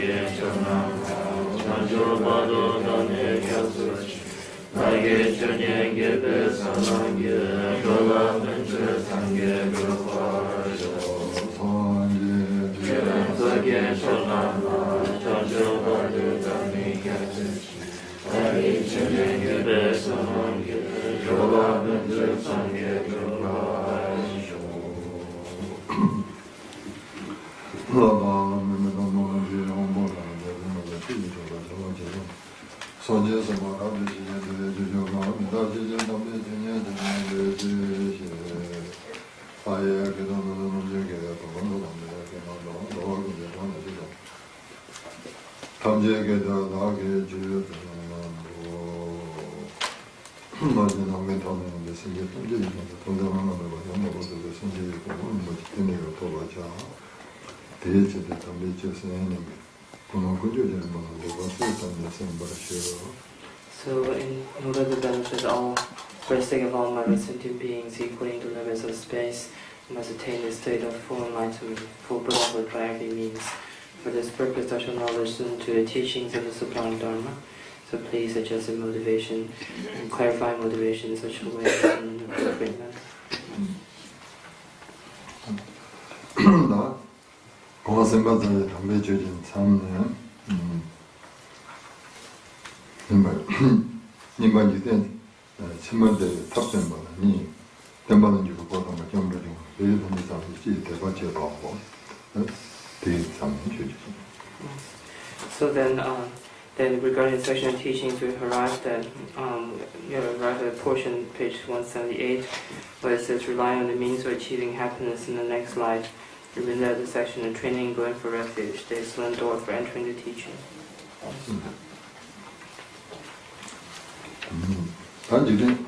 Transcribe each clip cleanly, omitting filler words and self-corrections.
나게 전하고 자주봐도 너네 곁으로지 나게 주님께 배선하게 돌아는 주상계 그과죠 주님께 전하고 자주봐도 너네 곁으로지 나게 주님께 배선하게 돌아는 주상계 그과죠 So, in order to benefit all, for the sake of all my sentient beings, according to limits of space, must attain the state of full enlightenment, full birth what clarity means. For this purpose, I shall now listen to the teachings of the Sublime Dharma. So please adjust the motivation and clarify motivation in such a way as an appropriate manner. 고마생바자의 담배 주진 참는 인반지된 천만대 탑된바니 된바는 주고 보던 거 점으로 좀 배우는 사람이 대바지에 봐고 대인 참는 주지. So then regarding section teachings, we arrived at arrived at portion page 178, where it says rely on the means of achieving happiness in the next life. We read the section of training going for refuge, the excellent door for entering the teaching. 단지는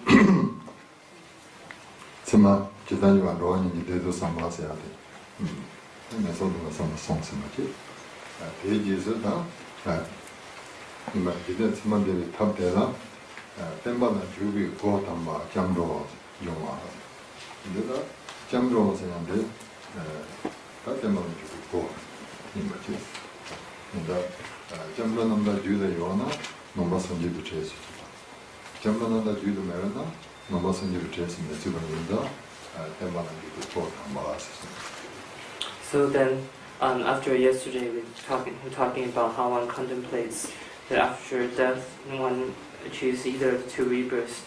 정말 지단이와 로안이 대도 상마해야 돼. 그래서 우리가 성성하지. 대지에서다. 이마 지단 천만들이 탑대라. 템바나 주비 고담마 잠로 용화. 근데다 잠로 생각데 다 템바나 주비 고 이마지. 근데 잠로 남다 주의 요나 nomba sanji buchesi. Jambananda juidu merana, nomba sanji buchesi mechubanginda, tembanandi bukot hambalasi. So then, after yesterday we were talking about how one contemplates that after death one achieves either of the two rebirths,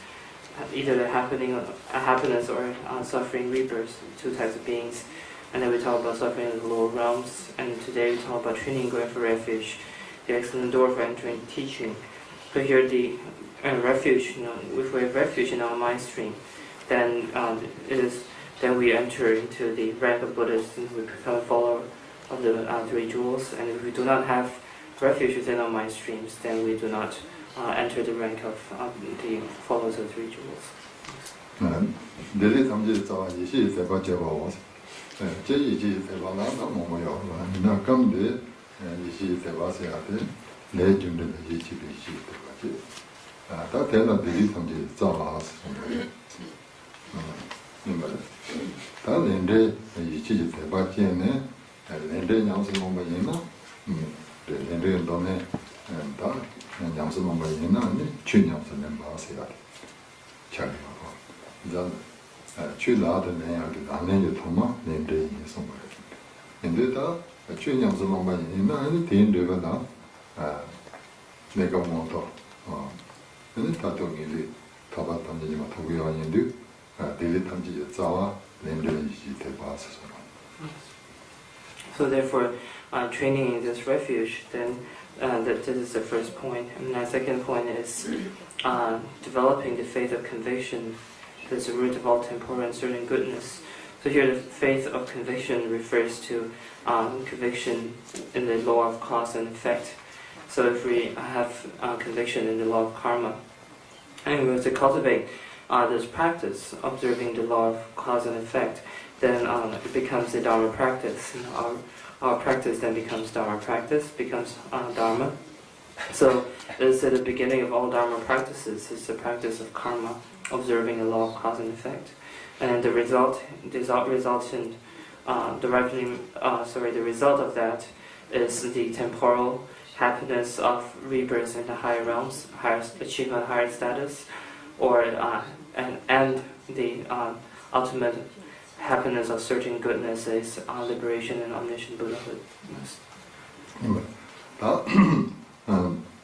either the happiness or suffering rebirths, two types of beings. And then we talk about suffering in the lower realms, and today we talk about training going for refuge, the excellent door for entering teaching. So here the refuge, if we have refuge in our mind stream, then then we enter into the rank of Buddhists and we become a follower of the three jewels. And if we do not have refuge within our mind streams, then we do not enter the rank of the followers of the three jewels. 내리 담지 자와 이시 대바 제바오. 제 이시 대바나 뭐뭐요. 나 감데 이시 대바세야 돼. 내 준비는 이시 비시 대바지. 다 대나 내리 담지 자와서. 다 내리 이시 대바지네. 내리 양수 뭔가 있나? 내리 돈에 다 양수 뭔가 있나? 아니 춘양수는 봐세야 돼. 잘 이제 출라는 내야기 안내에 도마 내들이 있어요. 근데다 출량스만 많이 있는 대인들보다 내가 뭐더 근데 다통이 더 받던지만 더 위험한데 대리 탐지 자와 내들이 있을 봐서. So therefore, training in this refuge, then this is the first point. And the second point is developing the faith of conviction. That's the root of all temporal and certain goodness. So here the faith of conviction refers to conviction in the law of cause and effect. So if we have conviction in the law of karma, and we were to cultivate this practice, observing the law of cause and effect, then it becomes the Dharma practice. Our practice then becomes Dharma practice, becomes Dharma. So this is at the beginning of all Dharma practices, is the practice of karma, observing the law of cause and effect. And the result of that is the temporal happiness of rebirth in the higher realms, achievement of higher status, or and the ultimate happiness of certain goodness is liberation and omniscient Buddhahood. Yes.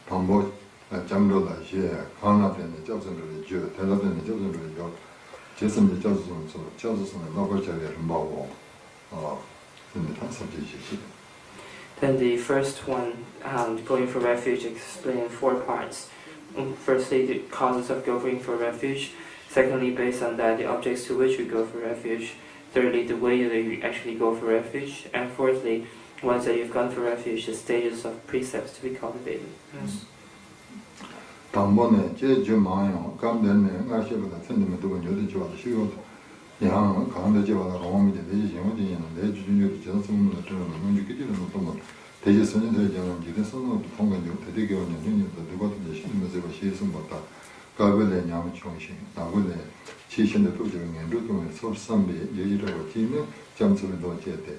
방법 잠로다 시 강나편의 접선을 주 대답되는 접선을 요 제선의 접선을 넣고 저기를 먹고 근데 다 sab지시. Then the first one, going for refuge, explained in 4 parts. Firstly, the causes of going for refuge. Secondly, based on that, the objects to which we go for refuge. Thirdly, the way that you actually go for refuge. And fourthly, once that you've gone for refuge, the stages of precepts to be cultivated. Yes. 담번에 제주마요 감되네 가시보다 선님의 두번 요리 좋아서 쉬고 양 강대 지와다 로마미데 내지 영어지는 내주 중요도 전선문을 들으면 문주기지는 뭐 대지 선인들 저는 이제 선은 통관요 대대교 년년도 누가든지 신면서 시선 못다 가벨의 양 중심 나고네 지신의 도저는 연도동의 서산비 예의라고 지는 점수도 제대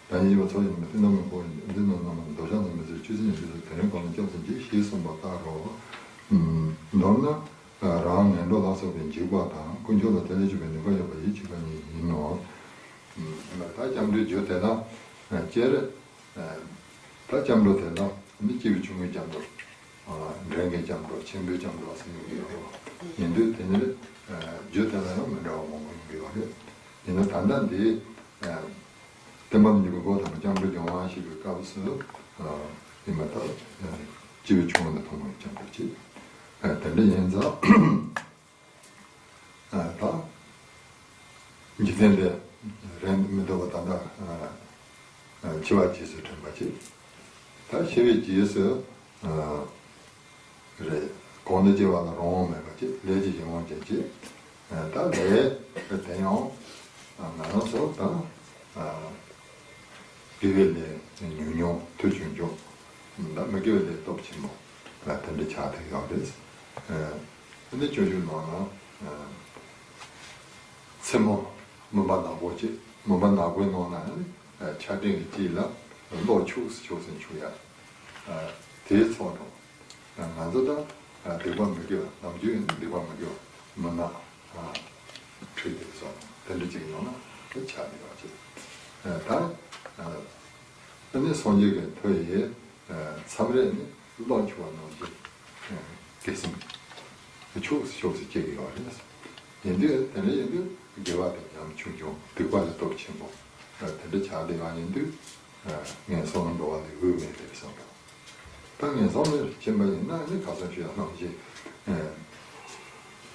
단위로 저희는 너무 보이는 너무 도전하면서 주진에서 되는 거는 점수지 시선 못다고 너는 라는 로다서 된 지구가 군조도 들려주면 거야 이 지간이 있노 다 잠도 줘대나 제를 다 잠도 되나 미치기 중에 잠도 랭게 잠도 친구 잠도 왔으니까 인도 되는 줘대나요 뭐라고 먹는 게 얘는 단단히 때만 이거 다 잠도 정화식을 까서 이마다 지구 중에 통을 잠도지 들리면서 다 이제는데 랜드미도 다다 지와지스 좀 같이 다 시위지에서 그래 고뇌지와는 로마에 같이 레지 정원제지 다내 대용 나눠서 다 비벨레 유뇨 투중조 나 먹여야 똑치 뭐 같은데 차대가 그래서 근데 조준만아 세모 뭐 만나고지 뭐 만나고 있노나 차대기 지라 로추스 조선 주야 대소로 나도다 대관 먹여 남주인 대관 먹여 만나 트레이드서 들리지노나 그 차대가지 다 근데 손님이 더에 사물에 런치와 나오지 계속 초스 제기가 와서 근데 근데 개와도 좀 중요 대과도 또 친구 근데 자대가 아닌데 그냥 손은 도와도 의미에 대해서 당연히 손을 전반이 나는 가서 쉬어 나오지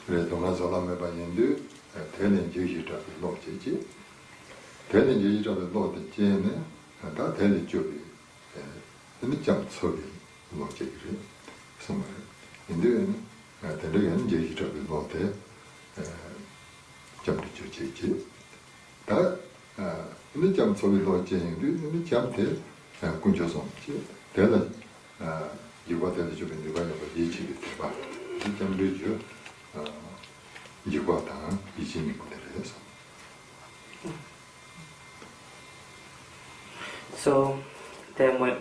그래도 나서 라면 봤는데 대는 제시다 놓치지 대는 제시다를 놓치지네 다 대는 쪽이 근데 좀 소리 놓치기를 정말 근데 대는 제시다를 놓대 좀 좋지 다 근데 좀 소리 놓치는데 근데 잠때 군조선 대다 이거 대다 좀 누가 얘기지 봐 좀 늦죠 이거 다 이진이 거래서 So then when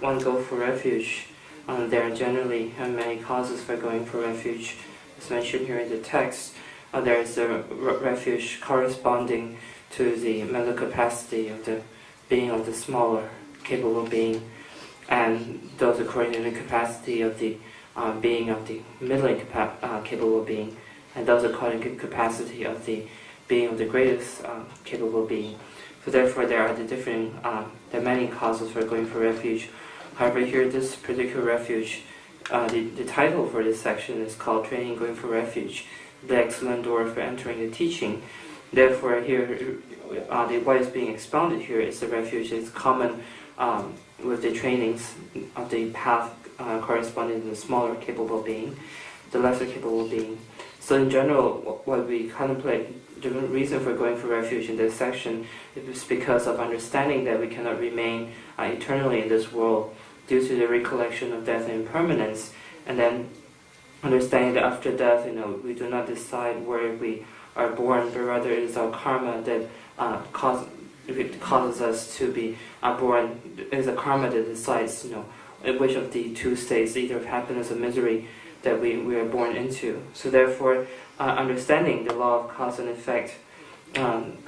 one go for refuge, there are generally many causes for going for refuge. As mentioned here in the text, there is a refuge corresponding to the mental capacity of the being of the smaller capable being, and those according to the capacity of the being of the middling capable being, and those according to the capacity of the being of the greatest capable being. So therefore there are there are many causes for going for refuge. However, here this particular refuge, the title for this section is called Training Going for Refuge, the excellent door for entering the teaching. Therefore here, what is being expounded here is the refuge is common with the trainings of the path corresponding to the smaller capable being, the lesser capable being. So in general, what we contemplate, the reason for going for refuge in this section is because of understanding that we cannot remain eternally in this world due to the recollection of death and impermanence, and then understanding that after death, we do not decide where we are born, but rather it is our karma that it causes us to be born. Is a karma that decides, which of the two states, either of happiness or misery, that we are born into. So therefore, understanding the law of cause and effect, and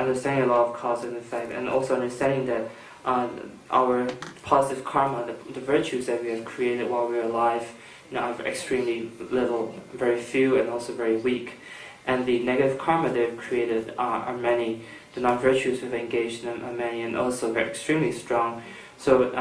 also understanding that our positive karma, the virtues that we have created while we are alive, are extremely little, very few, and also very weak. And the negative karma they've created are many. The non-virtues we've engaged in are many, and also very extremely strong. So,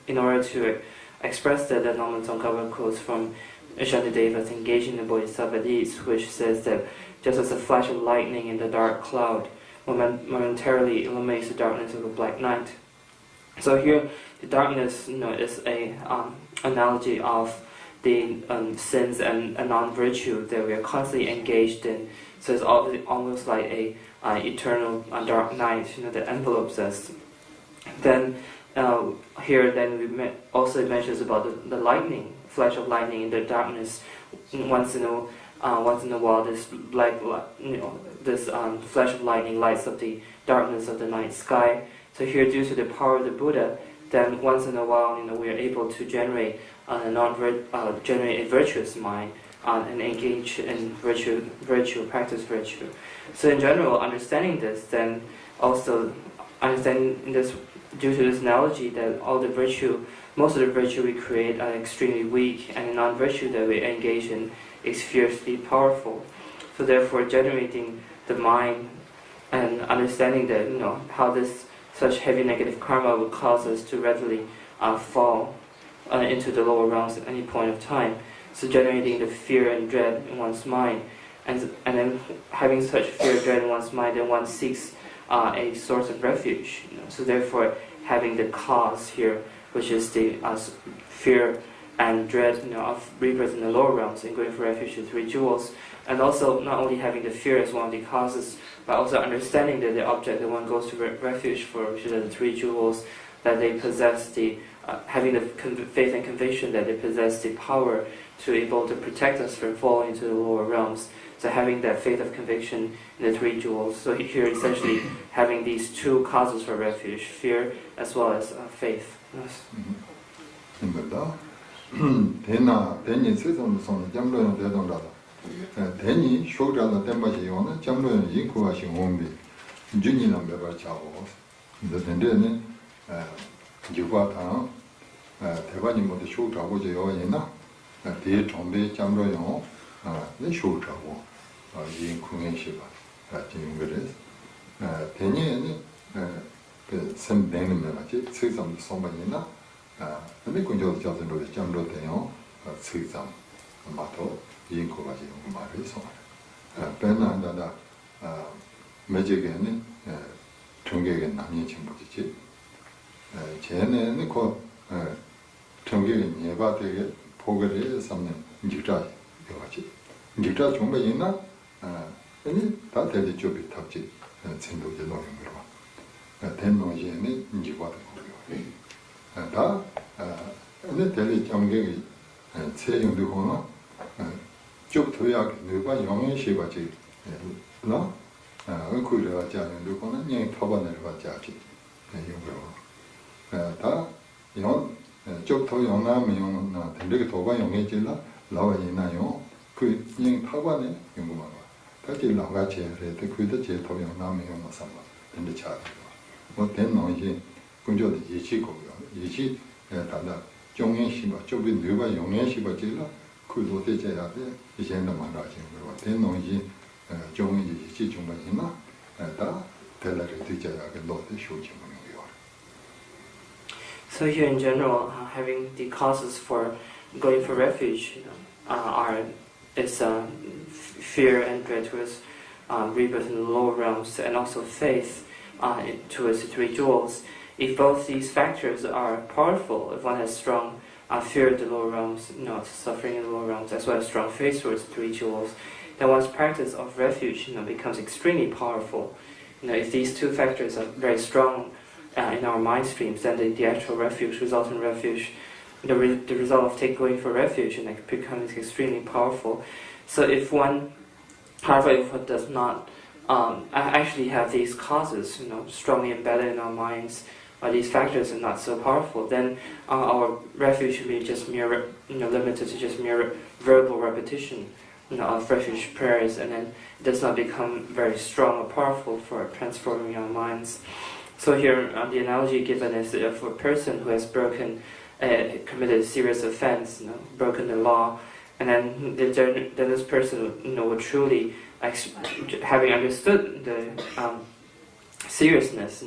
in order to express that, the Norman Tsongkhapa quotes from Shantideva's Engaging the Bodhisattva Deeds, which says that just as a flash of lightning in the dark cloud momentarily illuminates the darkness of a black night. So here, the darkness, is a analogy of the sins and non-virtue that we are constantly engaged in. So it's almost like a eternal dark night, that envelopes us. Then also it mentions about the lightning, flash of lightning in the darkness. Once in a while, this this flash of lightning lights up the darkness of the night sky. So here, due to the power of the Buddha, then once in a while, we are able to generate a virtuous mind and engage in virtue, practice virtue. So in general, understanding this, then also understanding this due to this analogy that most of the virtue we create are extremely weak, and the non-virtue that we engage in is fiercely powerful. So therefore, generating the mind and understanding that how such heavy negative karma would cause us to readily fall into the lower realms at any point of time. So generating the fear and dread in one's mind, and then having such fear and dread in one's mind, then one seeks a source of refuge. So therefore, having the cause here, which is the fear and dread of rebirth in the lower realms, and going for refuge to three jewels, and also not only having the fear as one of the causes, but also understanding that the object that one goes to refuge for, which are the three jewels, that they possess having the faith and conviction that they possess the power to be able to protect us from falling into the lower realms. So having that faith of conviction in the three jewels. So here essentially having these two causes for refuge, fear as well as faith. Yes. 대니 쇼자나 템바지 요나 잠로는 인코하시 홈비 준이나 메바 차고 근데 지과타 대바니 모두 쇼자고 저요이나 대 정배 잠로요 네 쇼자고 인코행시바 지금 그래 대니는 그 선대는 메바지 세상 소만이나 근데 군조 자들로 잠로 돼요 세상 마토 인코 가지고 말을 해서 배나다다 매제게는 정계에 남이 친구지 쟤네는 그 정계에 예바되게 포거를 삼는 인지자 여가지 인지자 정말 있나 아니 다 대리 쪽이 탑지 생도제 노용으로 대노제는 인지과도 거고요 다 근데 대리 정계에 체용도 거나 쭉 도약 누가 영행시 같이 나 그거를 자는 누구는 예 터반을 받자지 이거로 다영 쭉 영남이 영나 되게 도반 영행지라 나와이나요 그예 터반에 연구만 다시 나가지 해도 그도 제 도영 남이 영나 삼아 근데 잘 뭐 된노지 군조도 예치고요 예치 다다 정행시 뭐 쪽이 누가 영행시 같이라 그도 되져야 돼. 이제는 말하지. 그리고 대노지 종이 지중반이나 다 대라를 되져야 그 노트 쇼지 뭐요. So here in general, having the causes for going for refuge is fear and dread towards rebirth in the lower realms, and also faith towards the three jewels. If both these factors are powerful, if one has strong fear of the lower realms, suffering in the lower realms, as well as strong faith towards the three jewels, then one's practice of refuge, becomes extremely powerful. If these two factors are very strong in our mind streams, then the actual refuge, resultant refuge, the result of going for refuge, becomes extremely powerful. So if one, however, if one does not actually have these causes, strongly embedded in our minds, or these factors are not so powerful, then our refuge should be just mere, limited to just mere verbal repetition, of refuge prayers, and then it does not become very strong or powerful for transforming our minds. So here, the analogy given is for a person who has committed a serious offense, broken the law, and then this person, would truly, having understood the seriousness,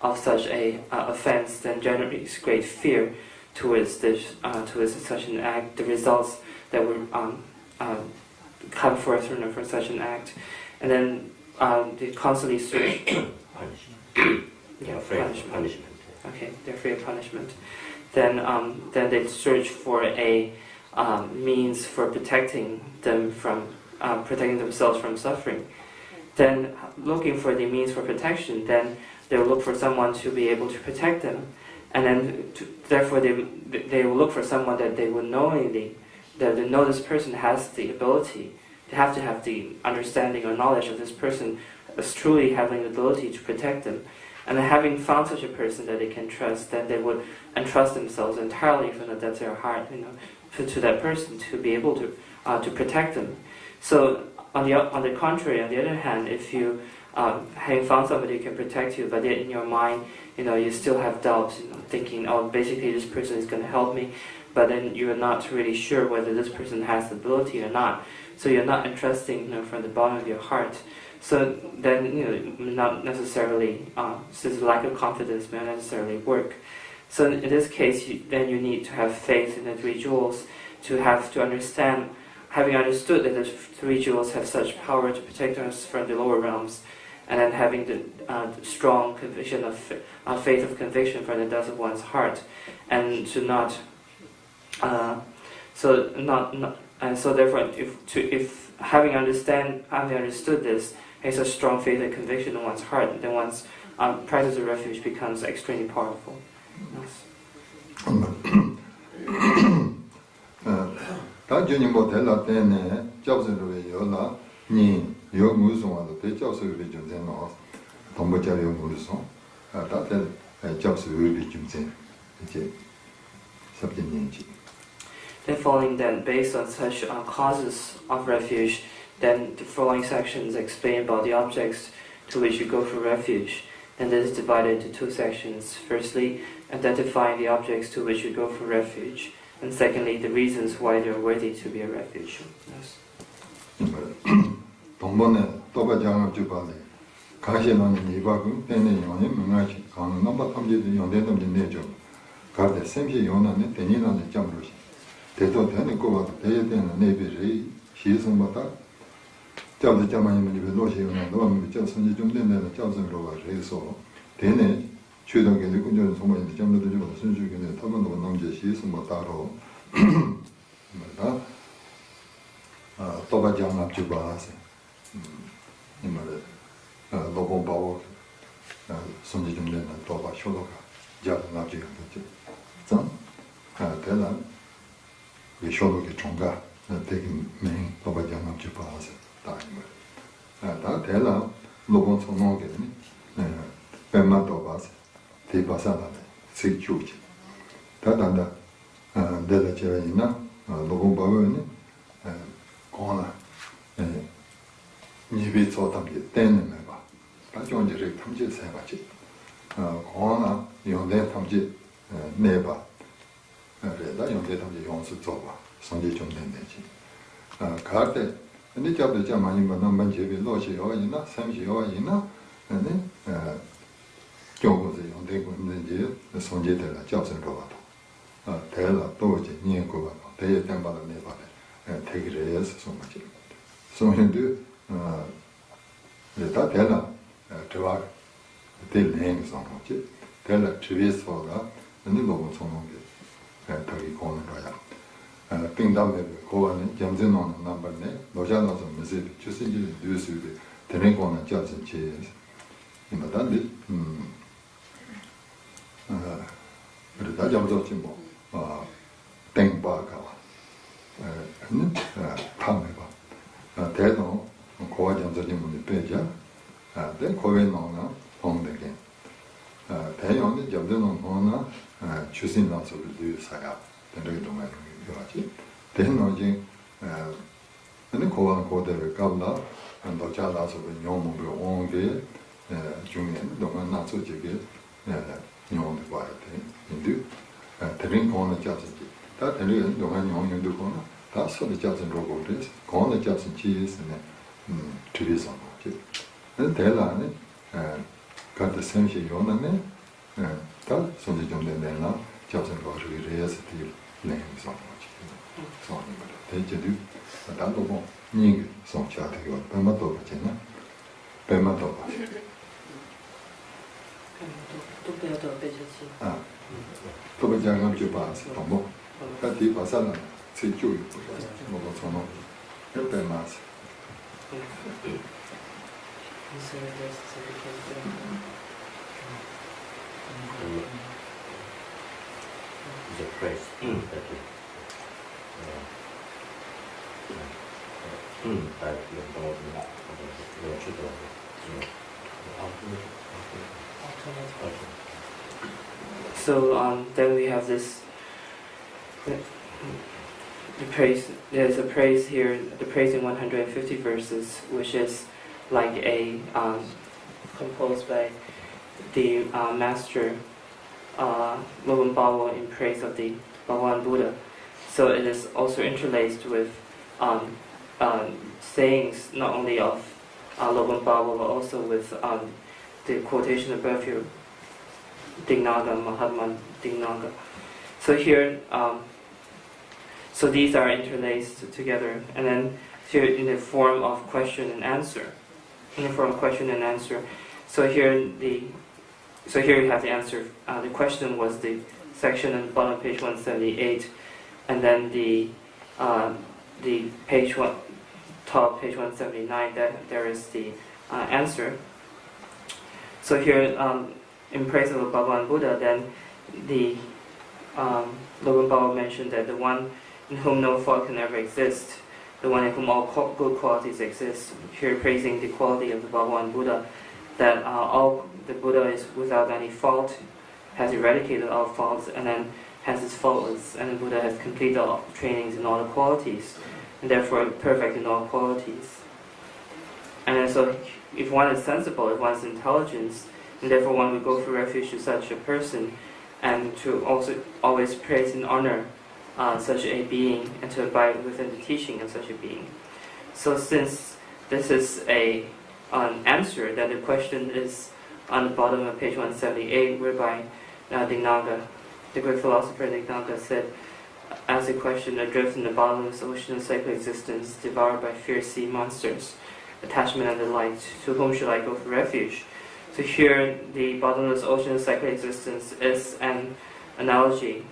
of such a offense, then generates great fear towards such an act. The results that would come forth from such an act, and then they constantly search. Punishment. Okay, they're afraid of punishment. Then they search for a means for protecting themselves from suffering. Then, looking for the means for protection, then they will look for someone to be able to protect them, and then therefore they will look for someone that they will knowingly, that they know this person has the ability. They have to have the understanding or knowledge of this person as truly having the ability to protect them. And then having found such a person that they can trust, then they would entrust themselves entirely from the depths of their heart, to that person to be able to protect them. So on the contrary, on the other hand, if you having found somebody who can protect you, but yet in your mind, you still have doubts, thinking, oh, basically this person is going to help me, but then you are not really sure whether this person has the ability or not. So you're not entrusting, from the bottom of your heart. So then, not necessarily, this lack of confidence may not necessarily work. So in this case, then you need to have faith in the three jewels to understand, having understood that the three jewels have such power to protect us from the lower realms, and then having the strong conviction of faith of conviction from the depths of one's heart, and to not, so therefore, if having understood this, has a strong faith and conviction in one's heart, then one's practice of refuge becomes extremely powerful. Yes. Then following that, based on such causes of refuge, then the following sections explain about the objects to which you go for refuge. And this is divided into two sections. Firstly, identifying the objects to which you go for refuge. And secondly, the reasons why they are worthy to be a refuge. Yes. 코베 나오나 봉되게 대연의 점되는 거나 주신 나서도 사야 되는 동안 요하지 대노지 근데 고원 고대를 qabla ando 자라서 용무를 온게 중에 동안 나서지게 용도 봐야 돼 근데 대린 거는 자서지 다 대린 동안 용도 거나 다 소리 자서 로고를 거는 자서 지스네 주리서 뭐지 근데 대라네 cada sensi yonane ta sonde jonde nena jasen ko reese ti ne so so ni ba te je du ta do bon ni so cha te yo pa ma to ba chen na pa ma to ba ah to ba jang ju ba se to mo ta ti ba sa na se ju yu mo ba so no yo pa ma se The praise that you that you So then we have this the praise. There's a praise here. The praise in 150 verses, which is like a composed by the master Lobang Bawa in praise of the Bhagavan Buddha. So it is also interlaced with sayings not only of Lobang Bawa but also with the quotation of Bhagavad Dignaga, Mahatma Dignaga. So here, so these are interlaced together, and then here in the form of question and answer. In the form of question and answer. So here you have the answer. The question was the section on the bottom, page 178, and then the page top, page 179. That there is the answer. So here, in praise of Bhagavan Buddha, then the Lobang Bawa mentioned that the one in whom no fault can ever exist, the one in whom all good qualities exist. Here, praising the quality of the Bhagavan Buddha, that the Buddha is without any fault, has eradicated all faults, and then hence is faultless, and the Buddha has completed all trainings in all the qualities, and therefore perfect in all qualities. And then so, if one is sensible, if one is intelligent, and therefore one would go for refuge to such a person, and to also always praise and honor such a being, and to abide within the teaching of such a being. So since this is an answer, that the question is on the bottom of page 178, whereby Dignaga, the great philosopher Dignaga, said, asked a question, adrift in the bottomless ocean of cyclic existence, devoured by fierce sea monsters, attachment and delight, to whom should I go for refuge? So here, the bottomless ocean of cyclic existence is an analogy.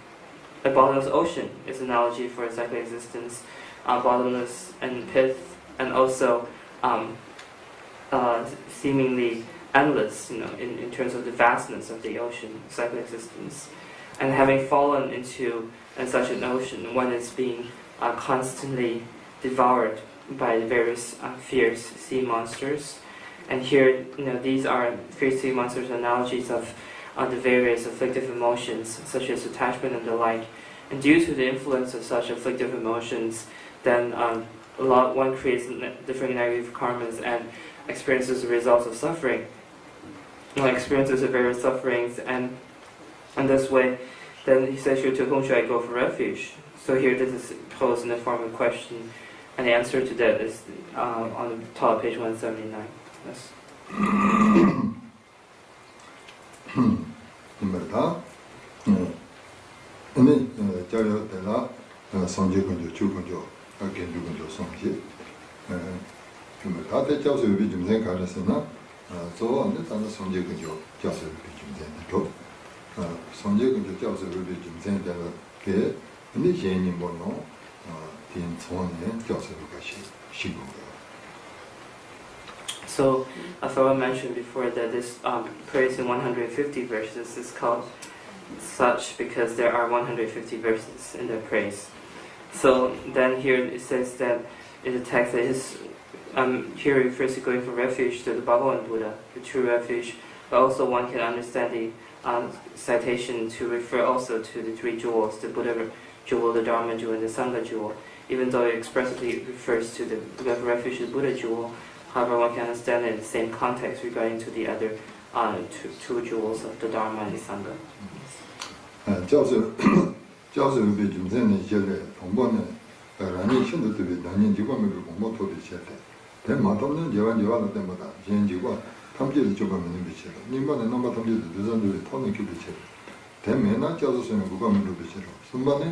The bottomless ocean is an analogy for cyclic existence, bottomless and pith, and also seemingly endless, in terms of the vastness of the ocean, cyclic existence. And having fallen into such an ocean, one is being constantly devoured by the various fierce sea monsters. And here, these are fierce sea monsters analogies of the various afflictive emotions, such as attachment and delight. And due to the influence of such afflictive emotions, then one creates different negative karmas and experiences the results of suffering. Experiences of various sufferings, and in this way, then he says here, to whom should I go for refuge? So here this is posed in the form of a question, and the answer to that is on the top, page 179. Yes. 이말다 근데 자료 때라 성질 근조 주근조 견주 근조 성질 그러면 다들 자서 여기 좀 생각하셨으나 저 안에 다른 성질 근조 자서 여기 좀 생각도 성질 근조 자서 여기 좀 생각하는 게 근데 제니 뭐노 된 손에 자서 여기 시고 So, Atharva mentioned before that this praise in 150 verses is called such because there are 150 verses in the praise. So then here it says that in the text that here refers to going from refuge to the Bhagavan Buddha, the true refuge. But also one can understand the citation to refer also to the three jewels, the Buddha jewel, the Dharma jewel, and the Sangha jewel. Even though it expressly refers to the refuge of the Buddha jewel, however, one can understand it in the same context regarding to the other two jewels of the Dharma and the Sangha. 教授被中山的些个同胞呢，让你现在对比当年就我们个公报特别些的，但马他们就完了对不da，现就话他们就是就我们那边些了，你把那那么他们就是对上就是他们就别些了，但没那教授说呢，我们都别些了，什么呢？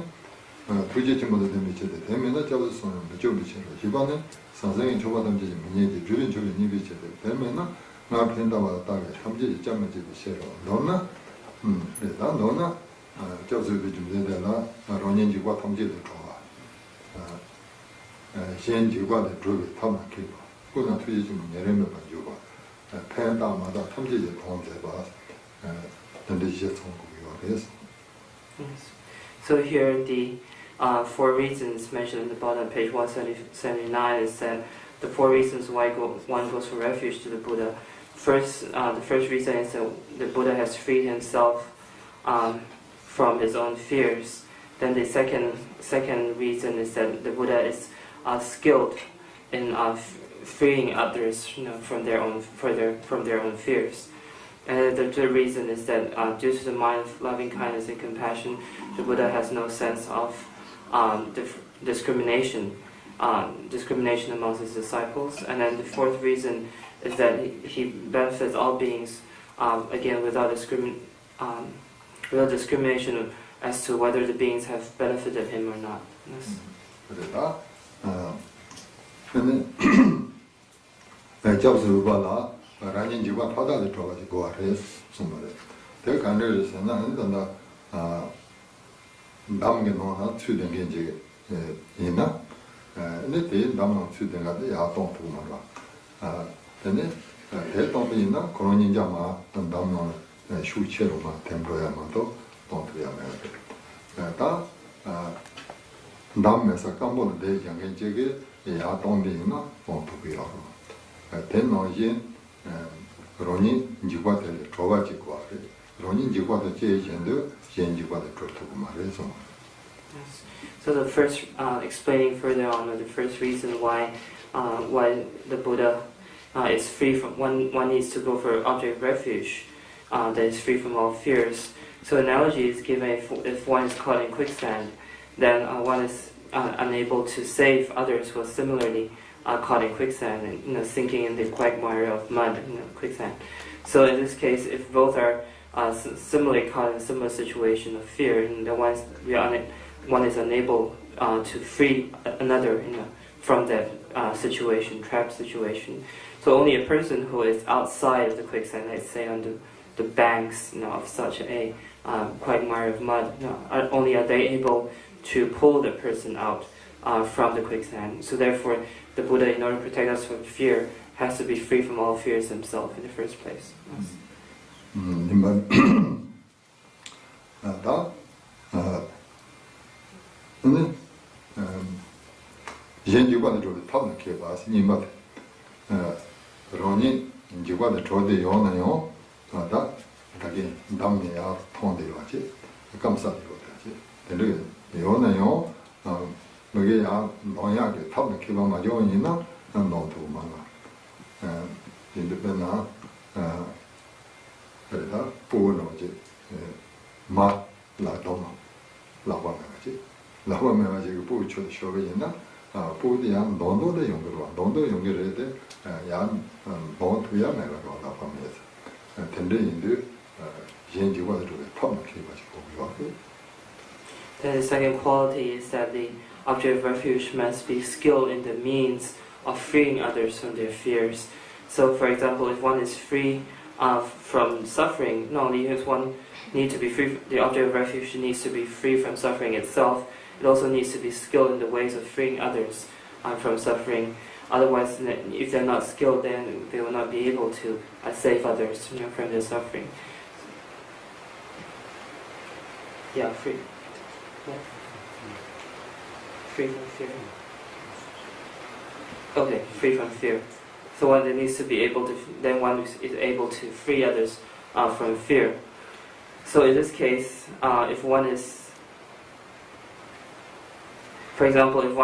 推荐什么的都别些的，但没那教授说呢，就别些了，一般呢，上山人出发他们就是明年的，主任你别些的，但没那那偏到话大概他们就是讲的就别些了，然后呢，对，然后呢。教授被准备的了，老年机关他们就得找先机关的主委他们给吧，不能推荐什么年人们办就吧，偏大嘛的他们就得同在吧，等这些从古有的是。So here the 4 reasons mentioned in the bottom of page 179 is that the 4 reasons why one goes for refuge to the Buddha. First, the first reason is that the Buddha has freed himself from his own fears. Then the second reason is that the Buddha is skilled in freeing others, from their own fears. And the third reason is that due to the mind of loving kindness and compassion, the Buddha has no sense of discrimination amongst his disciples. And then the fourth reason is that he benefits all beings, again without discrimination as to whether the beings have benefited him or not. Yes. So the first, explaining further on, the first reason why the Buddha is free from, one needs to go for object of refuge that is free from all fears. So analogy is given if one is caught in quicksand, then one is unable to save others who are similarly caught in quicksand and sinking in the quagmire of mud, quicksand. So in this case, if both are similarly caught in a similar situation of fear, then one is unable to free another from that trapped situation. So only a person who is outside of the quicksand, let's say on the banks of such a quagmire of mud, only are they able to pull the person out from the quicksand. So therefore, the Buddha, in order to protect us from fear, has to be free from all fears himself in the first place. Then the second quality is that the object of refuge must be skilled in the means of freeing others from their fears. So, for example, if one is free from suffering, not only does one need to be free, the object of refuge needs to be free from suffering itself, it also needs to be skilled in the ways of freeing others from suffering. Otherwise, if they're not skilled, then they will not be able to save others from their suffering. Yeah, free. Yeah. Free from fear. Okay, free from fear. So one needs to be able to, then one is able to free others from fear. So in this case, if one is, for example, if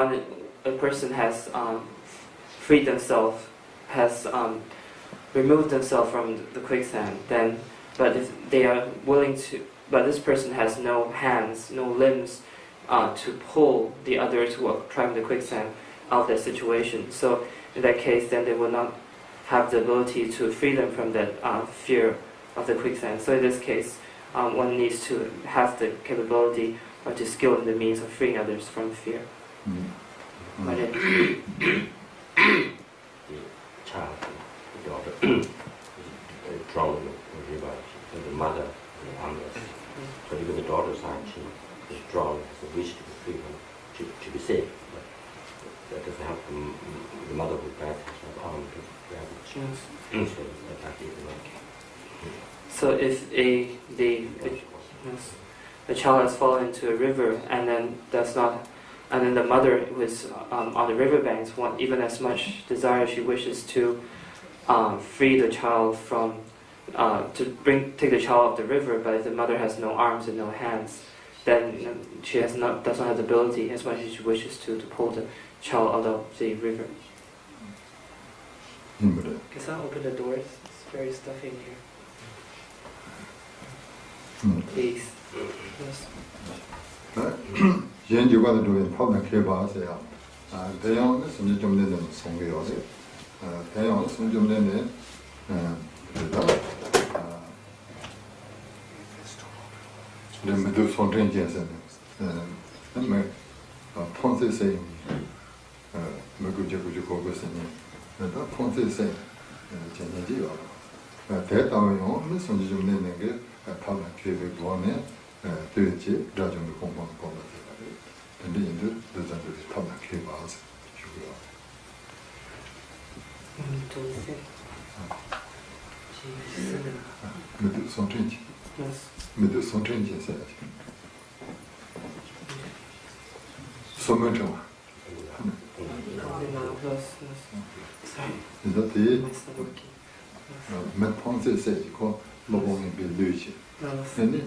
a person has freed themselves, has removed themselves from the quicksand, then, but if they are willing to, but this person has no hands, no limbs to pull the others who are trapped in the quicksand out of that situation. So in that case, then they will not have the ability to free them from that fear of the quicksand. So in this case, one needs to have the capability or to skill in the means of freeing others from fear. The child, the daughter, is drowned in the river, and the mother is harmless. So even the daughter's heart, she is drowned, has a wish to be free, to be safe. But that doesn't help the mother who died has no arm to grab it. So that is So if the child has fallen into a river and then does not, and then the mother who is on the riverbanks want even as much desire she wishes to free the child from take the child off the river, but if the mother has no arms and no hands, then she does not have the ability as much as she wishes to pull the child out of the river. Can someone open the doors? It's very stuffy in here. Please. Yes. 연주가도 좀 포함해 봐서요. 대형은 선지 좀 내는 송교요. 대형은 선지 좀 내는 lemmedu sonren jensen. Mais français c'est me que je comprends ça. Mais français c'est jenji yo. 대다요. mais 선지 좀 내는 게 파면 계획 원에 되지 라좀 공부하는 거 같아요. 근데 인도 도전들이 파면 계획 와서 주고요. 메두 선tren지. 메두 선tren지 해야지. 소문정. 이제 mais français c'est quoi? Lobong belluci. Seni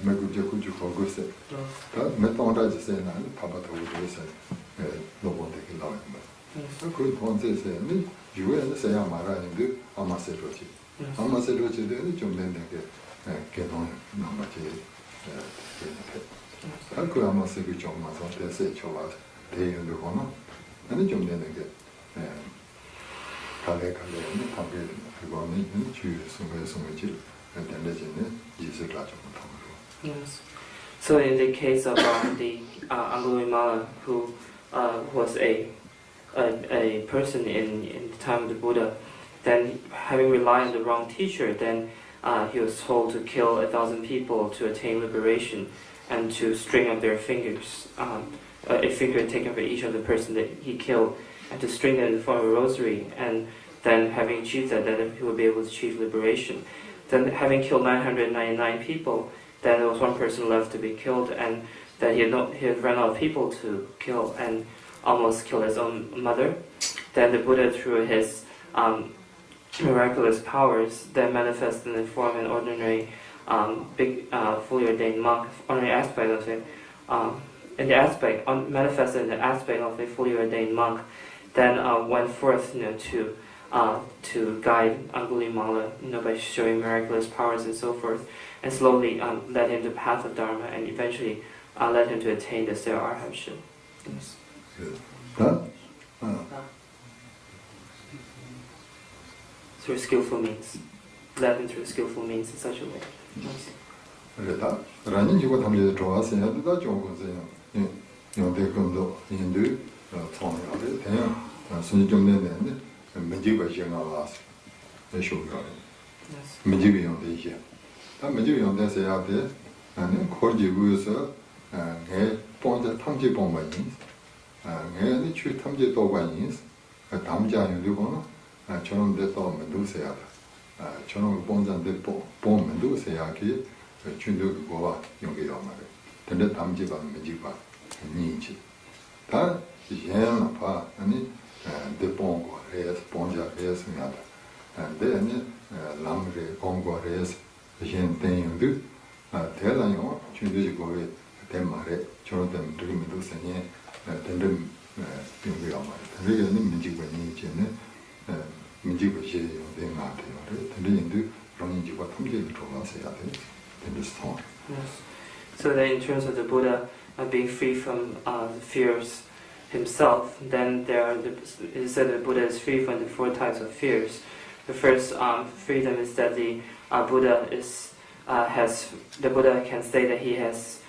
megujakuju fogose. Mettons là je sais là pas pas trop de ça. Lobong de là. Ça que français c'est ni jouer c'est à marraine de amasserochi. Amasserochi de ni jomne que non non ma che que amasserochi jomma so te se chola de de kono. Ani jomne que kalé ni pambe 그거는 주성의 Yes. So in the case of the Angulimala, who was a person in the time of the Buddha, then having relied on the wrong teacher, then he was told to kill 1,000 people to attain liberation, and to string up their fingers, a finger taken for each of the person that he killed, and to string them in the form of a rosary, and then having achieved that, then he would be able to achieve liberation. Then having killed 999 people, then there was one person left to be killed, and then he had run out of people to kill and almost killed his own mother. Then the Buddha, through his miraculous powers, then manifested in the form of an ordinary fully ordained monk, ordinary aspect of it, manifested in the aspect of a fully ordained monk, then went forth to guide Angulimala, by showing miraculous powers and so forth, and slowly led him to the path of Dharma, and eventually led him to attain the Sera Arhatship. Yes. Through skillful means, led him through skillful means in such a way. Yes. de pongo res ponja res ngada de ne lam re pongo res jen ten yu de la yo chundu ji go de ma re choro de de mi do se ne de de pingu ya ma de ge ne mi ji go ni che ne mi ji go che yo de ma de de yin du rong ji go tham ji de ma se ya de this thought. Yes. So that in terms of the Buddha being free from fears himself, then it is said that Buddha is free from the 4 types of fears. The first freedom is that the Buddha can say that he has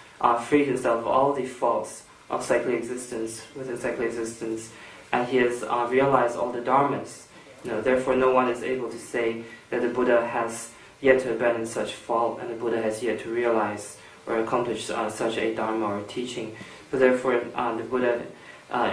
freed himself of all the faults of cyclic existence within cyclic existence, and he has realized all the dharmas. Therefore, no one is able to say that the Buddha has yet to abandon such fault, and the Buddha has yet to realize or accomplish such a dharma or teaching. So therefore, the Buddha,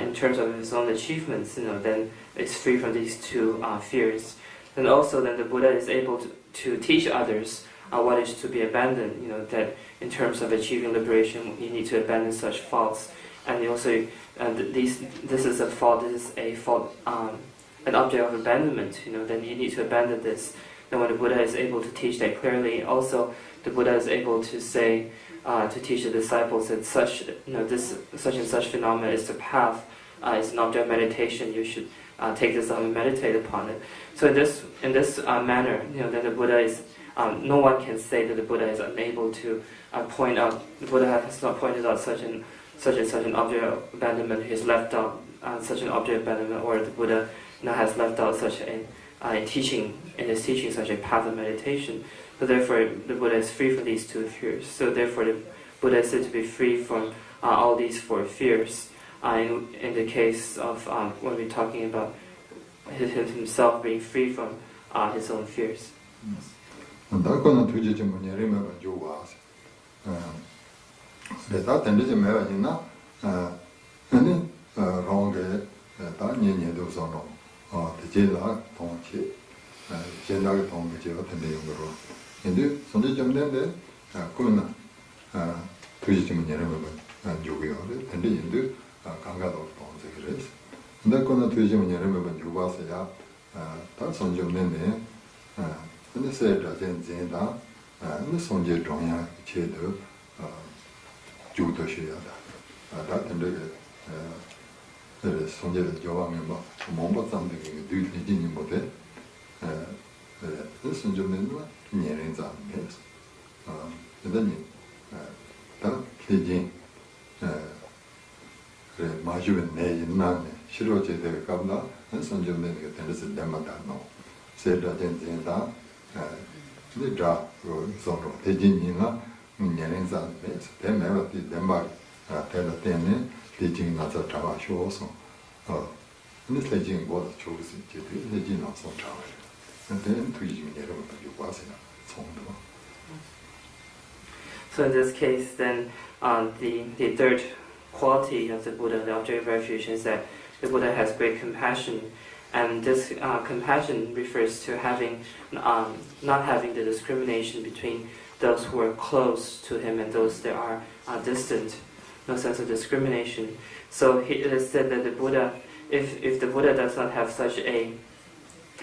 in terms of his own achievements, then it's free from these 2 fears. And also, then the Buddha is able to teach others what is to be abandoned. That in terms of achieving liberation, you need to abandon such faults. And also, this is a fault. This is a fault, an object of abandonment. Then you need to abandon this. And when the Buddha is able to teach that clearly, also the Buddha is able to say, to teach the disciples that such and such phenomena is the path, is an object of meditation. You should take this up and meditate upon it. So in this manner, then the Buddha is, no one can say that the Buddha is unable to point out. The Buddha has not pointed out such and such an object of abandonment. He has left out such an object of abandonment, or the Buddha has left out such a teaching, in his teaching, such a path of meditation. So therefore, the Buddha is free from these 2 fears. So therefore, the Buddha is said to be free from all these 4 fears. In the case of when we're talking about himself being free from his own fears. 근데 선제 점된데 그러나 투지쯤은 여러분 요구요. 근데 인도 강가도 동생이래서. 근데 그러나 투지쯤은 여러분 요구하세요. 다 선점된데 근데 세다 전쟁다 근데 선제 중앙 제도 주도 쉬어야다. 다 근데 선제를 교환하면 뭐 뭔가 상대가 뒤지는 못해. 그래서 좀 내는 년행자 메스 그다음에 다 계진 그래 마주는 내인나네 실로제대 갑나 그래서 좀 내는 게 된다서 내만다 노 세다 된다 근데다 그서로 대진이나 년행자 메스 대매버티 덴바 대다 때문에 대진 나서 잡아 쇼서 근데 대진 뭐 좋으시 제대 대진 나서 잡아 So in this case, then the 3rd quality of the Buddha, the object of refuge, is that the Buddha has great compassion, and this compassion refers to having not having the discrimination between those who are close to him and those that are distant. No sense of discrimination. So it is said that the Buddha, if the Buddha does not have such a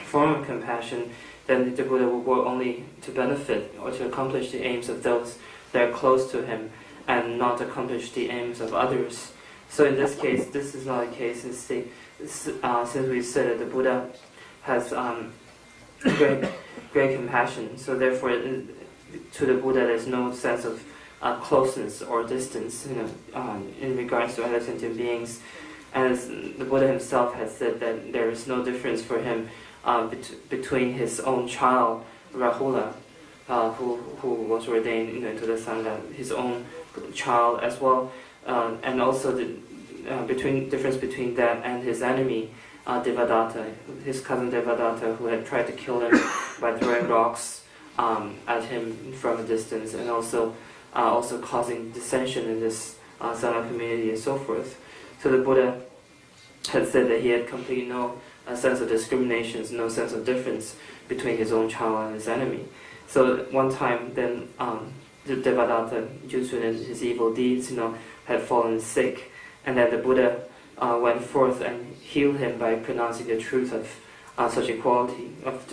form of compassion, then the Buddha will work only to benefit or to accomplish the aims of those that are close to him and not accomplish the aims of others. So in this case, this is not a case since we said that the Buddha has great compassion. So therefore, to the Buddha, there's no sense of closeness or distance, in regards to other sentient beings. And the Buddha himself has said that there is no difference for him between his own child, Rahula, who was ordained into the Sangha, his own child as well, and also the difference between that and his enemy, Devadatta, his cousin Devadatta, who had tried to kill him by throwing rocks at him from a distance, and also causing dissension in this Sangha community and so forth. So the Buddha had said that he had completely no sense of discrimination, no sense of difference between his own child and his enemy. So one time, then Devadatta, due to his evil deeds, had fallen sick, and then the Buddha went forth and healed him by pronouncing the truth of such equality, of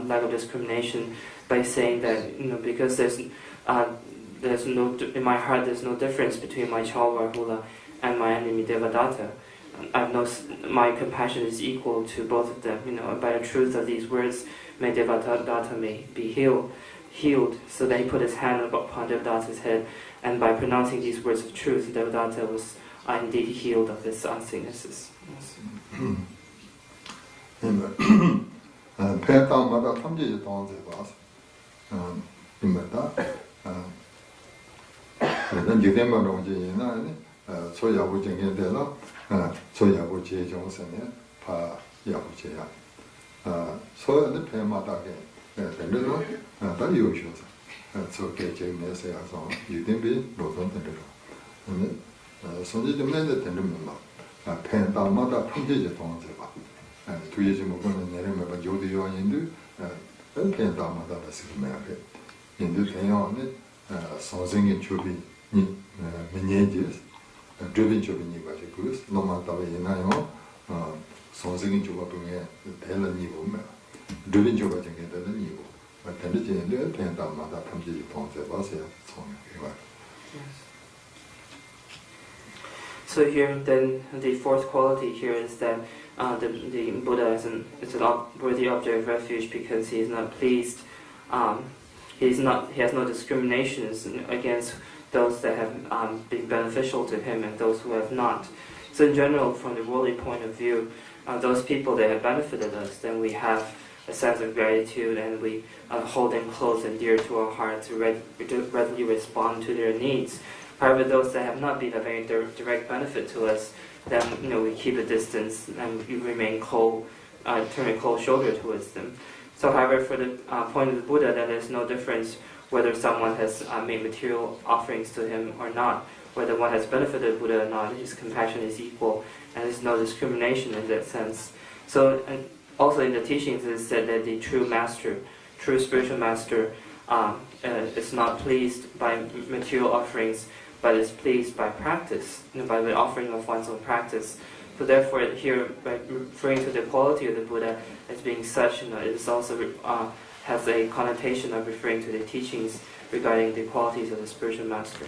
lack of discrimination, by saying that because there's no, in my heart there's no difference between my child Rahula and my enemy Devadatta. My compassion is equal to both of them. And by the truth of these words, may Devadatta may be healed. So then he put his hand upon Devadatta's head, and by pronouncing these words of truth, Devadatta was indeed healed of his sicknesses. Yes. So here, then, the fourth quality here is that the Buddha is a worthy object of refuge because he is not pleased. He has no discriminations against those that have been beneficial to him and those who have not. So in general, from the worldly point of view, those people that have benefited us, then we have a sense of gratitude and we hold them close and dear to our hearts to readily respond to their needs. However, those that have not been a very direct benefit to us, then we keep a distance and we remain cold, turn a cold shoulder towards them. So, however, for the point of the Buddha, that there's no difference whether someone has made material offerings to him or not, whether one has benefited Buddha or not. His compassion is equal, and there's no discrimination in that sense. So, and also in the teachings, it is said that the true master, true spiritual master, is not pleased by material offerings, but is pleased by practice, by the offering of one's own practice. So therefore, here, by referring to the quality of the Buddha as being such, it is also has a connotation of referring to the teachings regarding the qualities of the spiritual master.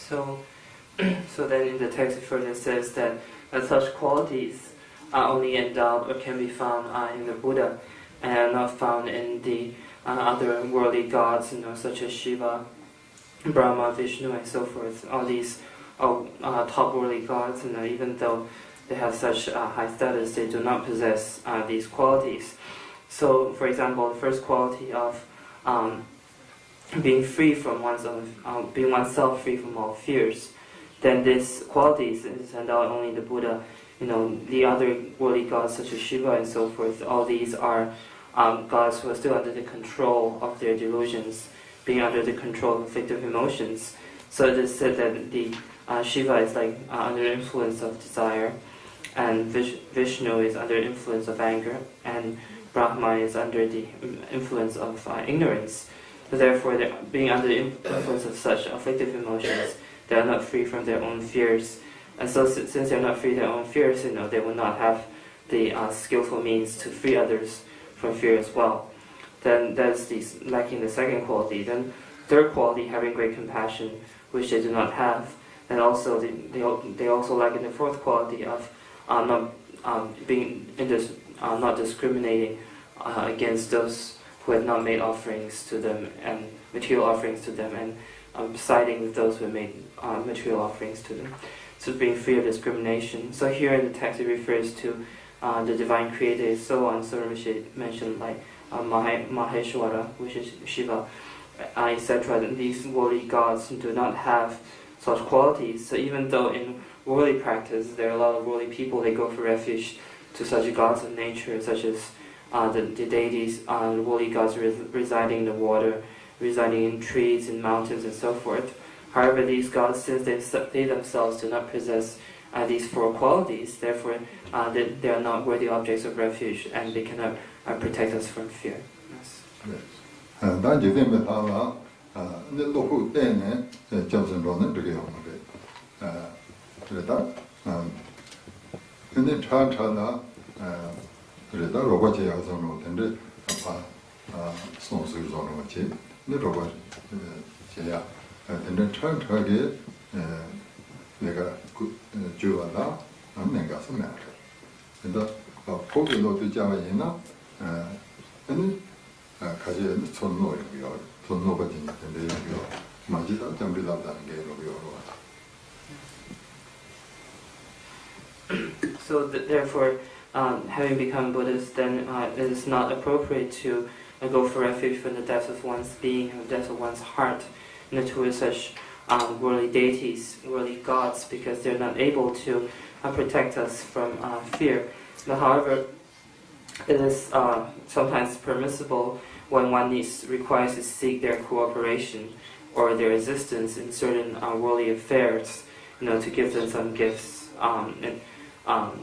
So then in the text it further says that such qualities are only endowed or can be found in the Buddha and are not found in the other worldly gods, such as Shiva, Brahma, Vishnu, and so forth. All these are top worldly gods, and even though they have such high status, they do not possess these qualities. So, for example, the first quality of being free from being oneself free from all fears, then this quality is endowed only in the Buddha. The other worldly gods such as Shiva and so forth, all these are gods who are still under the control of their delusions, being under the control of fictive emotions. So it is said that the Shiva is like under the influence of desire, and Vishnu is under influence of anger, and Brahma is under the influence of ignorance. So therefore, being under the influence of such afflictive emotions, they are not free from their own fears. And so, since they are not free from their own fears, they will not have the skillful means to free others from fear as well. Then that's lacking the second quality. Then third quality, having great compassion, which they do not have. And also they also lack in the fourth quality of not discriminating against those who have not made offerings to them and material offerings to them, and siding with those who have made material offerings to them. So being free of discrimination. So here in the text it refers to the divine creator, so on, so mentioned like Maheshwara, which is Shiva, etc. These worldly gods do not have such qualities. So even though in worldly practice there are a lot of worldly people, they go for refuge to such gods of nature, such as the deities, the worldly gods residing in the water, residing in trees, in mountains, and so forth. However, these gods, since they themselves do not possess these four qualities, therefore they are not worthy objects of refuge, and they cannot protect us from fear. Yes. So therefore, having become Buddhist, then it is not appropriate to go for refuge from the depths of one's being and the depths of one's heart towards such worldly deities, worldly gods, because they're not able to protect us from fear. But however, it is sometimes permissible when one requires to seek their cooperation or their assistance in certain worldly affairs, to give them some gifts,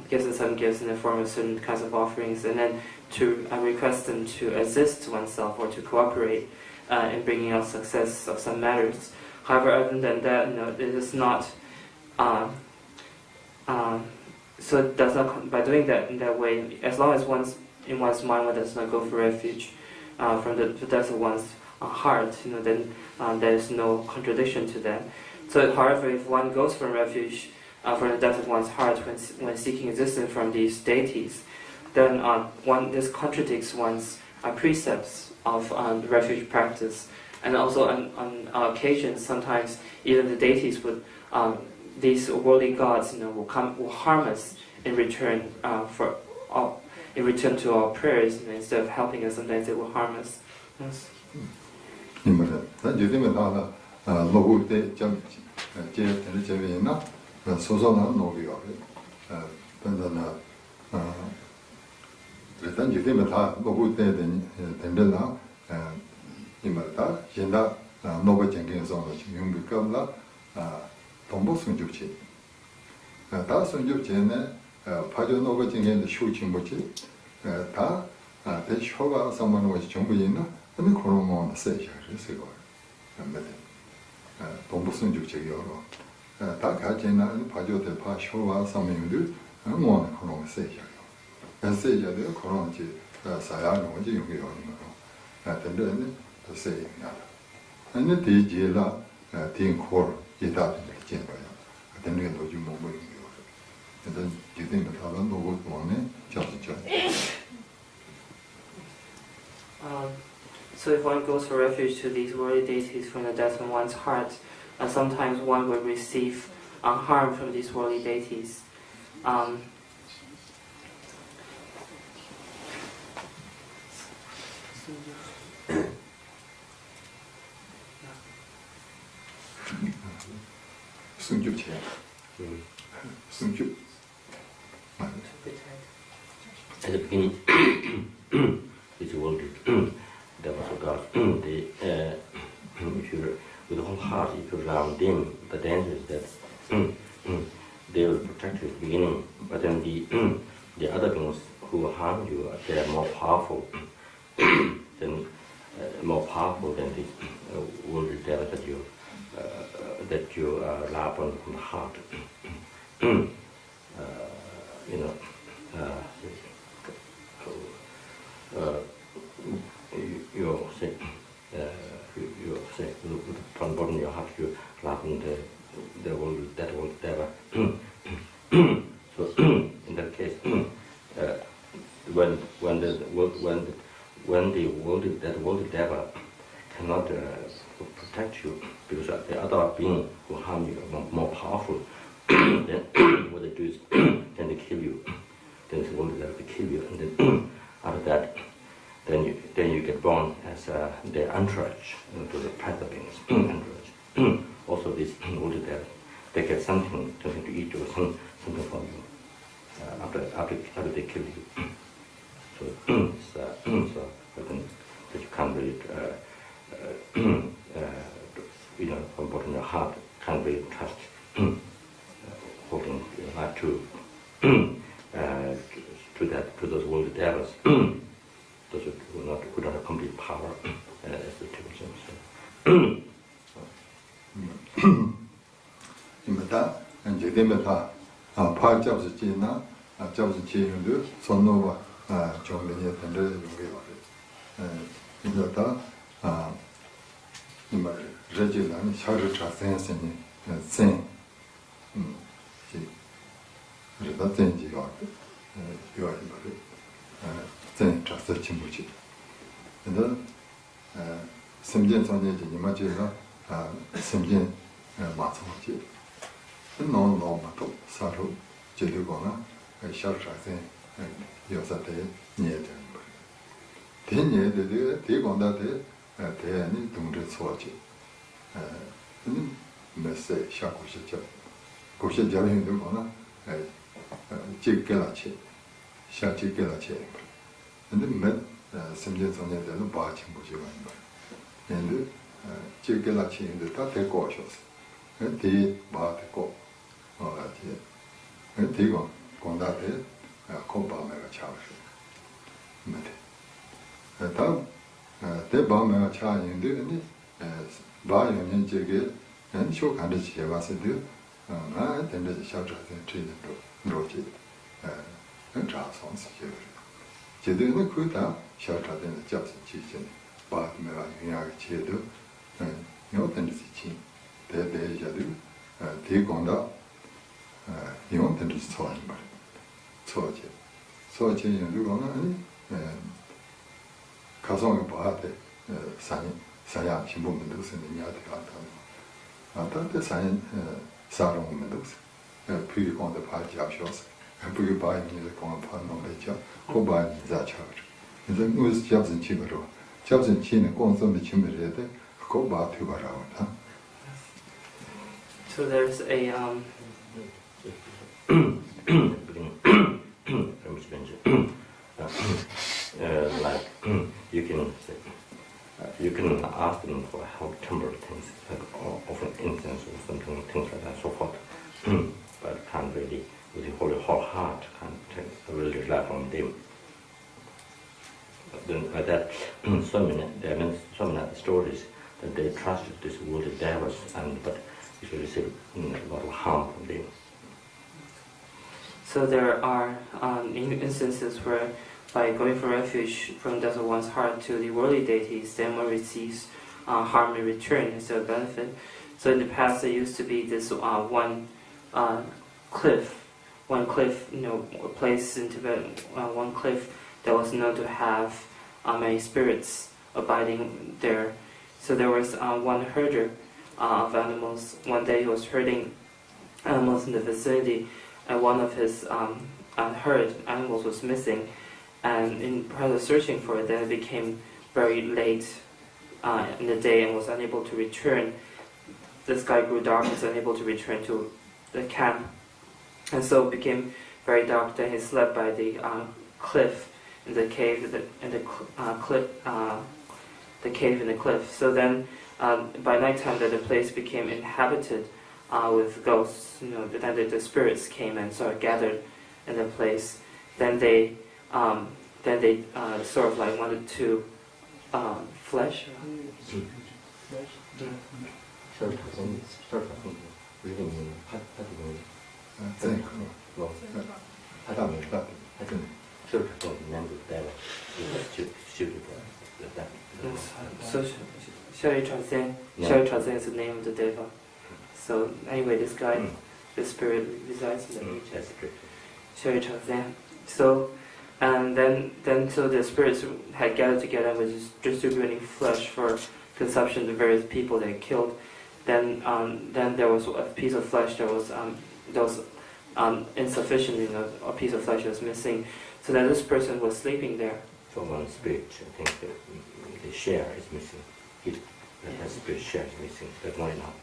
gives them some gifts in the form of certain kinds of offerings, and then to request them to assist oneself or to cooperate in bringing out success of some matters. However, other than that, it is not. So it does not. By doing that in that way, as long as in one's mind one does not go for refuge from the depths of one's heart, then there is no contradiction to that. So, however, if one goes for refuge from the depths of one's heart when seeking assistance from these deities, then this contradicts one's precepts of refuge practice. And also on occasions, sometimes even the deities would, these worldly gods, will harm us in return to our prayers. Instead of helping us, sometimes they will harm us. Yes. So if one goes for refuge to these worldly deities from the depths of one's heart, sometimes one will receive harm from these worldly deities. At the beginning, it's worldly. There was a God. If you, with the whole heart, if you round in, the danger is that they will protect you at the beginning, but then the other beings who harm you, they are more powerful than the wounded devil that you lap on from the heart. You say from bottom of your heart you lap on that wounded devil. So in that case, when the wounded devil cannot protect you, because the other being who harm you are more powerful, then what they do is then they kill you. Then the wounded devil they kill you, and then after that, then you get born as the entourage to the predator beings. Entourage. Also, this wounded devil, they get something to eat or something from you after they kill you. So that you can't really, from bottom of your heart, can't really trust holding your life to those wounded devils, those who don't have complete power, as the Tibetan says. 你们的，决定了他怕教是接纳教是接用的，从那吧从人家等着用给我的，你说他你们日久了，你小时查3岁呢，真，是，日到真几个的，有一个的，真查4清不去，那个深圳上年纪你们就说深圳马上去。 non ma to saro je de gona sha sha sen yo sa de nie de de nie de gona de ni dong de so ji ni me se sha ku shi ja yin de gona ji ge la che sha ji ge la che ni me sim je zong de ba qing bu ji ba ni ji ge la che de ta de go sho de ba de go 대고 공다대 공바매가 차오시 맞대 다 대바매가 차인데 아니 바연년 저게 쇼 간데 제가서도 된데 샤자된 트레이닝도 로지 자성스 제대로 그다 샤자된 잡스 지진 바매가 유야가 제도 요던 지진 대대자도 대공다 영원히 소화한 말, 소화제 누구는 가성을 봐야 돼, 사야 신부님도 쓰는 야들 같다는 거. 아따 사연 사롱님도 쓰, 부위공도 봐지 앞서서, 부위 봐야는 공안 파는 거죠. 고바니 자차죠. 그래서 무슨 잡은 치으로, 잡은 치는 공성의 침을 돼, 고바 투바라고. So there's a like you can ask them for help temporary things, like offer incense or something, things like that, so forth. But can't really, with the whole heart, can't really rely on them. But then by that, there are so many stories that they trusted these wounded devils, but usually receive a lot of harm from them. So there are instances where, by going for refuge from Desert One's heart to the worldly deities, then one receives harm in return instead of benefit. So in the past, there used to be this one cliff, a place in Tibet, one cliff that was known to have many spirits abiding there. So there was one herder of animals. One day he was herding animals in the vicinity, and one of his herd animals was missing. And in part of searching for it, then it became very late in the day and was unable to return. The sky grew dark and was unable to return to the camp. And so it became very dark. Then he slept by the cliff in the cave, the cave in the cliff. So then by nighttime, the place became inhabited with ghosts. Then the spirits came and sort of gathered in the place. Then they sort of like wanted to flesh. So Xiaoyu Chaozen is the name of the devil. So anyway, this guy, the spirit resides in the region. Xiaoyu Chaozen. So so the spirits had gathered together and was distributing flesh for consumption to various people they killed. Then there was a piece of flesh that was insufficient. A piece of flesh was missing. So then this person was sleeping there. So one spirit, I think the share is missing. That spirit share is missing. That's not enough.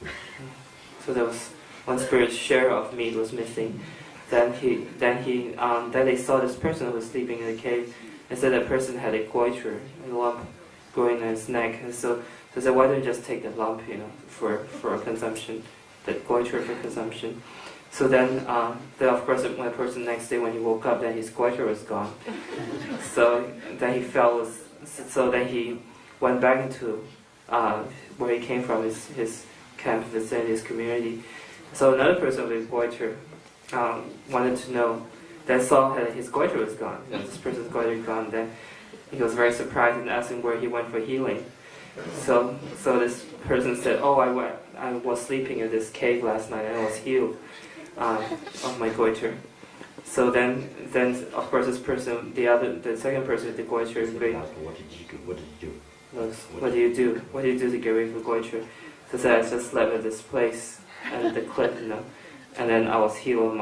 So there was one spirit's share of meat was missing. Then they saw this person who was sleeping in the cave, and said that person had a goiter, a lump growing in his neck. And so they said, why don't you just take the lump, for consumption, that goiter for consumption. So then of course, when the person next day when he woke up, then his goiter was gone. So then he went back into where he came from, his camp, vicinity, his community. So another person with goiter wanted to know, then saw that his goiter was gone. This person's goiter gone. Then he was very surprised and asked him where he went for healing. So this person said, "Oh, I was sleeping in this cave last night and I was healed of my goiter." So then of course this person, the second person with the goiter, what did you do? What do you do? What do you do to get rid of the goiter? So said, I just slept at this place and the cliff, and then I was healed of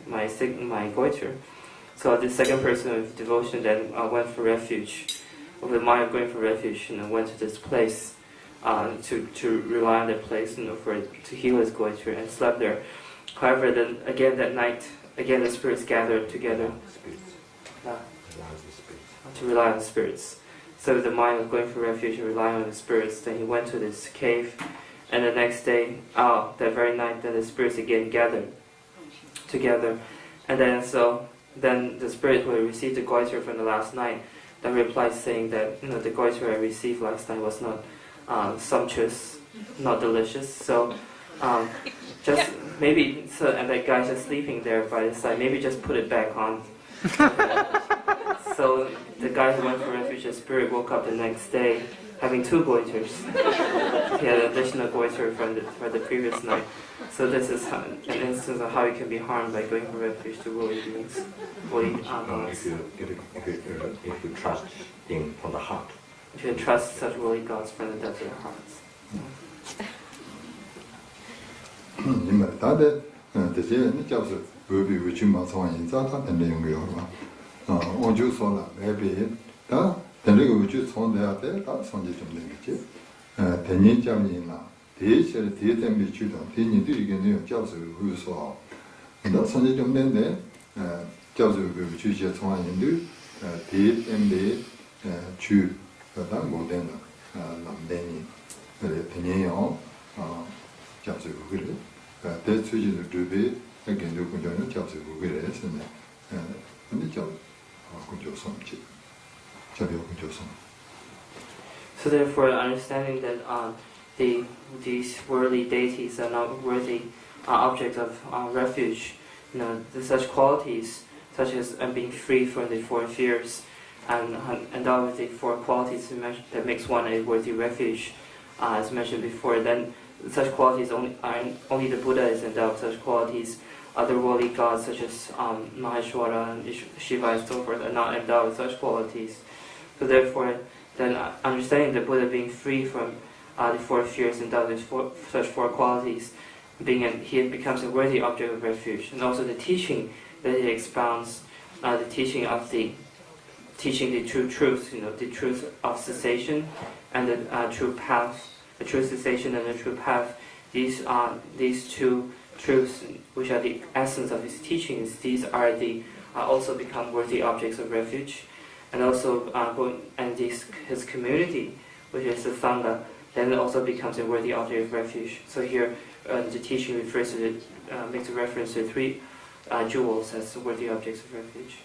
my goiter. So the second person with devotion then went for refuge. With the mind of going for refuge, went to this place to rely on that place, to heal his goiter, and slept there. However, then again that night, the spirits gathered together to rely on the spirits. So with the mind of going for refuge and relying on the spirits, then he went to this cave, and the next day, that very night, then the spirits again gathered together, and then the spirit who had received the goiter from the last night then replied saying that the goiter I received last night was not sumptuous, not delicious. So just maybe and that guy just sleeping there by the side, maybe just put it back on. So the guy who went for refuge, the spirit woke up the next day having 2 goiters. He had an additional goiter for the previous night. So this is an instance of how you can be harmed by going for refuge to woolly beings. If you trust them from the heart. If you trust such woolly gods from the depths of your hearts. 다들 대신에 잡서 부비 위치만 상황이 자타된 내용이요. 어주 소라 maybe 다 대리가 위치 손대야 돼. 다 손지 좀 되겠지. 대니 점이나 대실 대tem비 주도 대니들이 이게 잡서 위서 나 손지 좀 되는데 잡서 위치 상황인데 대tem비 주 그다 모델은 남대니 그래 대니요. 잡서 그래. 대수진을 두배 견도 군전을 잡서 그래 했으면 근데 좀 군조성지 저기 군조성. So therefore, understanding that these worldly deities are not worthy objects of refuge, such qualities such as being free from the 4 fears and endowed with the 4 qualities that makes one a worthy refuge, as mentioned before, then such qualities only the Buddha is endowed with such qualities. Other worldly gods such as Maheshwara and Shiva and so forth are not endowed with such qualities. So therefore, then understanding the Buddha being free from the 4 fears, endowed with such 4 qualities, he becomes a worthy object of refuge. And also the teaching that he expounds, the teaching the true truth, the truth of cessation and the true path. The true cessation and the true path, these 2 truths, which are the essence of his teachings, these are also become worthy objects of refuge. And also, his community, which is the Sangha, then also becomes a worthy object of refuge. So here, the teaching refers to makes a reference to 3 jewels as worthy objects of refuge.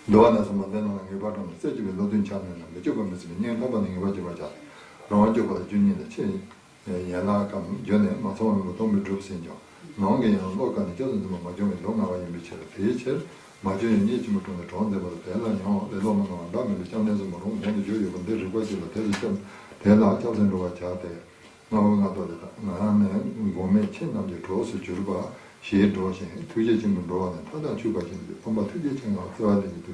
도안에서 만드는 게 바로 세지가 노든 차는 조금 있으면 그냥 가방에 가져가자. 너한테가 준이는 체 야나가 전에 마소는 것도 못 들었어요. 너게 로가는 저도 뭐 마저에 로나와 임비체 대체 마저에 니지 못하는 좋은데 뭐 대단해요. 내도는 거 다음에 장내서 뭐 너무 줘요. 근데 그거지도 대체 대나 자선으로 가자대. 너가 도다. 나는 몸에 친남자 도스 줄과 시도신 투제 증문 로는 타다 주가진데 엄마 투제 증문 써야 되니까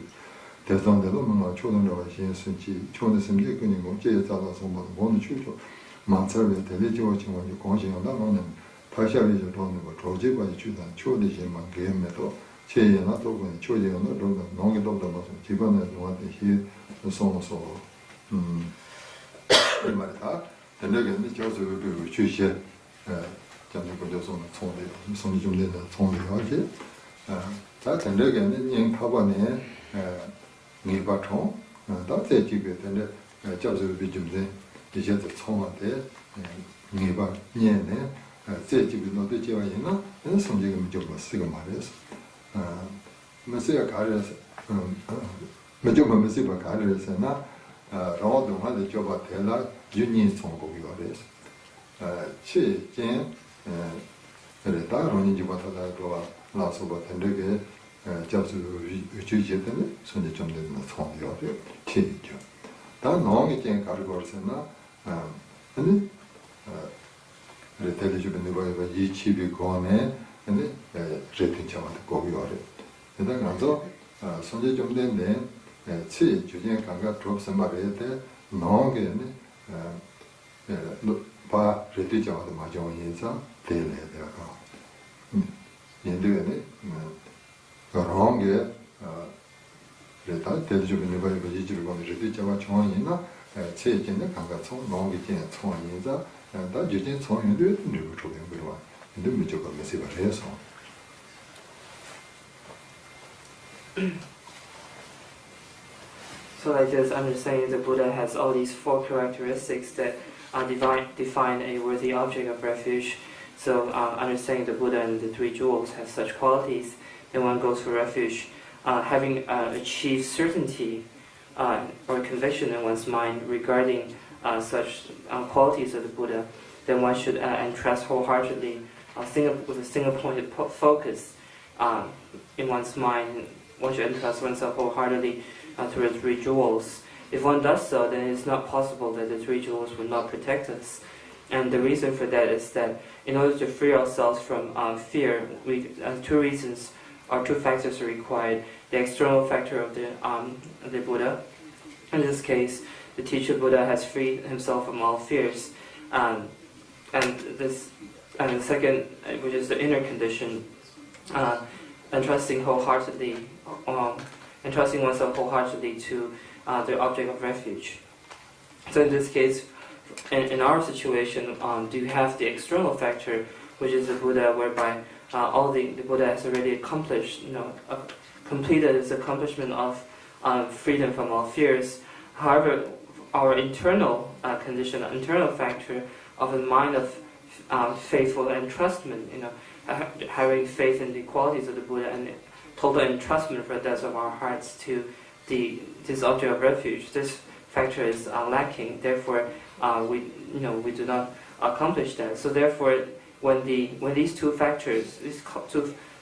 대상대로 뭔가 초등으로 신순지 초는 심지 그냥 제에 따라서 뭐 뭐는 출죠 만설에 대리지와 증원이 공시한다 너는 다시하게 도는 거 조제과지 주단 초대신만 개매도 제에나 또 그냥 초제는 그런 농기도 더 집안에 노한테 시 송소 이 말이다 내가 이제 저서 그 주시에 저는 그래서 손이 좀 되는 손이 하지 다 된다게는 인 파반에 니바총 다때 집에 되는 저서 비좀데 이제 총한테 니바 년에 제 집에 놓대 지와 있나 손지금 좀 쓰고 말해서 메시아 가르에서 좀 메시아 가르에서나 라도 하는 저바 대라 윤인 총고기 그래서 치진 그래다 론인지 받아다 또 나서바 텐데게 잡수 주지에는 손이 좀 되는 손이요. 치죠. 다 너무 게 가르고서나 근데 그래 텔레비전에 봐야 이 집이 거네. 근데 제트 잡아도 거기요. 근데 가서 손이 좀 되는데 치 주진 감각 드롭스 말에 때 너무 게네 바 레티자도 맞아 인사 대래다가 인도에네 그런 게 레타 텔레비전에 봐야 지지를 거는 레티자가 정원이나 체제는 감각성 너무 게 정원 인사 다 주진 정원도 누구 조금 그러와 근데 무조건 메시지가 해서 So like this, understanding the Buddha has all these 4 characteristics that define a worthy object of refuge. So understanding the Buddha and the 3 jewels have such qualities, then one goes for refuge. Having achieved certainty or conviction in one's mind regarding such qualities of the Buddha, then one should entrust wholeheartedly, with a single-pointed focus in one's mind. One should entrust oneself wholeheartedly to the 3 jewels. If one does so, then it's not possible that the 3 jewels will not protect us. And the reason for that is that in order to free ourselves from fear, 2 reasons or 2 factors are required. The external factor of the Buddha. In this case, the teacher Buddha has freed himself from all fears. And the second, which is the inner condition, entrusting oneself wholeheartedly to the object of refuge. So in this case, in our situation, do you have the external factor, which is the Buddha, whereby the Buddha has already accomplished, completed his accomplishment of freedom from all fears. However, our internal condition, internal factor of the mind of faithful entrustment, having faith in the qualities of the Buddha and total entrustment for the depths of our hearts to this object of refuge. This factor is lacking. Therefore, we do not accomplish that. So therefore, when these 2 factors,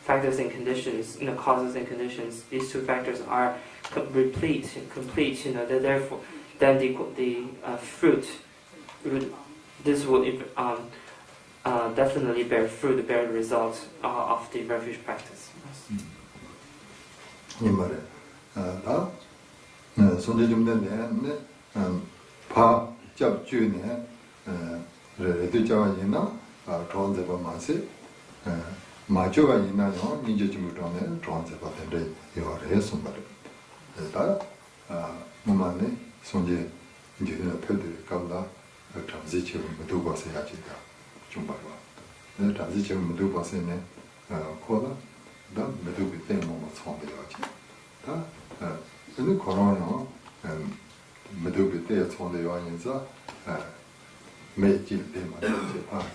and conditions, causes and conditions, these 2 factors are complete. Therefore, then the fruit, this will definitely bear fruit, bear the result of the refuge practice. 이 말에 다 손에 좀 되네 파 잡주네 레드 자와이나 좋은데 봐마세 마초가 있나요 이제 좀 그러네 좋은데 봐는데 이거를 손발에 다 뭐만네 손제 이제 펴들 감다 잠시처럼 못 봐서 야지다 좀 봐봐 내 잠시처럼 못 봐서네 코다 다 매도 그때 뭐 처음 배워지 다 근데 코로나 메도베 때 손에 요한인자 매질 때만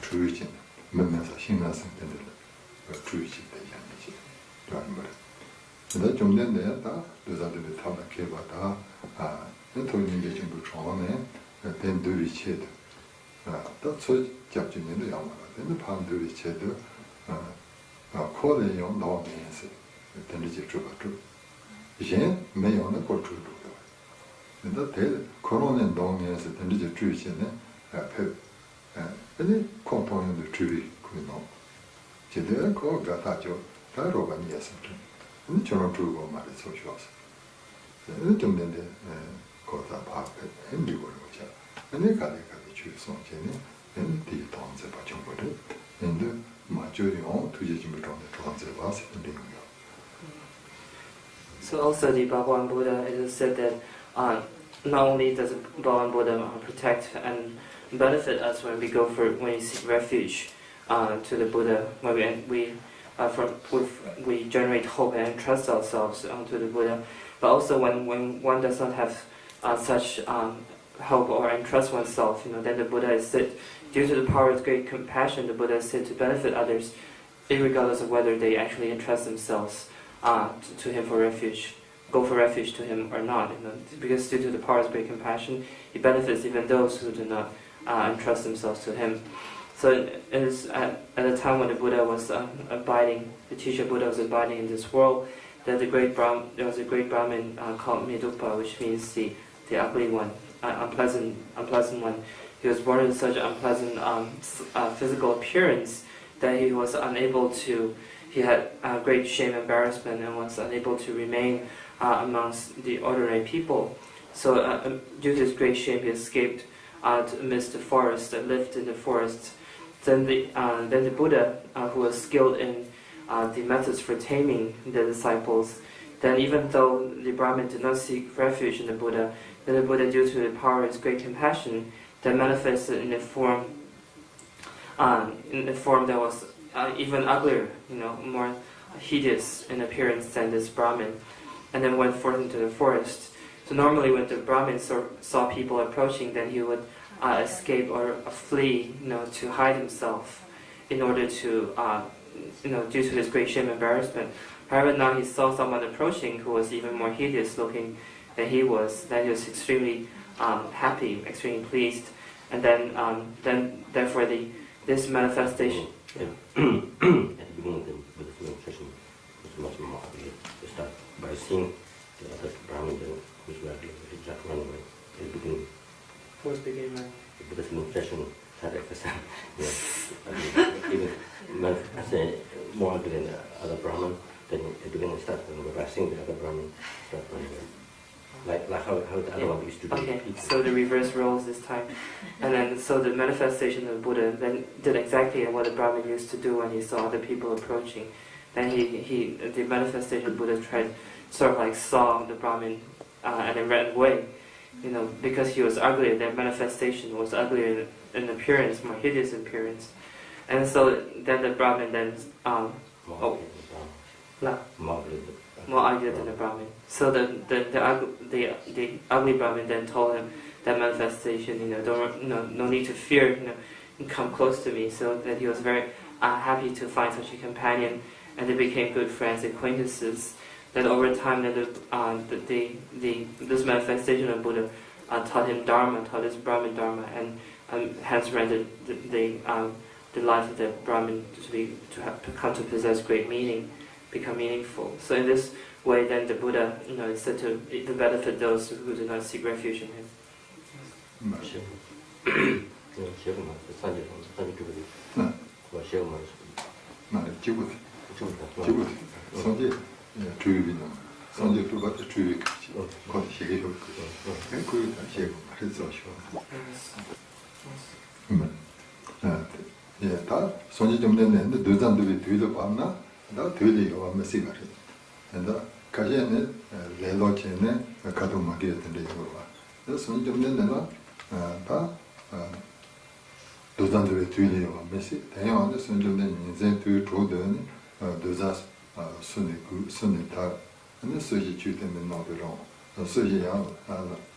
주의진 면면서 신나서 되는 주의진 대장이지 그런 말. 근데 좀 전에 다 도자들이 다 개발다 돈인데 좀 좋아하네. 밴드리 체드 또 잡지면도 양마가 근데 반드리 체드 코레 용 나오면서 밴드지 주가도 이제 매연의 고추도 근데 대 코로나 동에서 밴드지 주시네 근데 컴포넌트 주의 그거 제대로 그거 갖다죠 다로가 니었어 근데 저는 주고 말해서 좋았어 근데 좀 전에 거기다 밥에 햄리고를 오자 근데 가게까지 주소 전에 근데 돈세 받죠 거를 근데 마저리온 투제지부터 돈세 봐서 근데 So also the Bhagavan Buddha, it is said that not only does Bhagavan Buddha protect and benefit us when we seek refuge to the Buddha, when we generate hope and trust ourselves to the Buddha, but also when one does not have such hope or entrust oneself, then the Buddha is said, due to the power of great compassion, the Buddha is said to benefit others, regardless of whether they actually entrust themselves to him for refuge, go for refuge to him or not. Because due to the power of great compassion, he benefits even those who do not entrust themselves to him. So it is at the time when the Buddha was abiding, the teacher Buddha was abiding in this world, that there was a great Brahmin called Medupa, which means the ugly one, unpleasant one. He was born with such unpleasant physical appearance that he had great shame and embarrassment and was unable to remain amongst the ordinary people. So due to his great shame, he escaped amidst the forest and lived in the forest. Then the Buddha, who was skilled in the methods for taming the disciples, then even though the Brahmin did not seek refuge in the Buddha, then the Buddha, due to the power of his great compassion, that manifested in a form that was even uglier, more hideous in appearance than this Brahmin, and then went forth into the forest. So normally when the Brahmin saw people approaching, then he would escape or flee, to hide himself in order to, due to his great shame and embarrassment. However, now he saw someone approaching who was even more hideous looking than he was. Then he was extremely happy, extremely pleased, and then therefore this manifestation. At the beginning of the Buddhist meditation was much more ugly. To start by seeing the other Brahmin who's ugly, he just ran away. At the beginning. What's beginning? The Buddhist meditation had even more ugly than the other Brahmin. Then at the beginning start running away. By seeing the other Brahmin start running away. Like how the other one used to do. Okay, so the reverse roles this time. And then, so the manifestation of Buddha then did exactly what the Brahmin used to do when he saw other people approaching. Then the manifestation of Buddha saw the Brahmin and then ran away. Because he was ugly, their manifestation was uglier in appearance, more hideous appearance. And so then the Brahmin more ugly than the Brahmin. So the ugly Brahmin then told him that manifestation, no need to fear, come close to me. So that he was very happy to find such a companion, and they became good friends, acquaintances. Then over time, this manifestation of Buddha taught him Dharma, taught his Brahmin Dharma, and hence rendered the life of the Brahmin to come to possess great meaning, become meaningful. So in this way, then the Buddha, is said to benefit those who do not seek refuge in him. 다 손이 좀 됐는데 두잔들이 뒤로 봤나? 나 뒤로 와면 시가리. 근데 가제네 레로체네 가도 마리였는데 이거 봐. 그래서 손이 좀 됐는데 다 두잔들이 뒤로 와면 시. 대형한테 손이 좀 된 인생 뒤로 도더니 두자 손이 다 근데 소지 주되는 노드로 소지야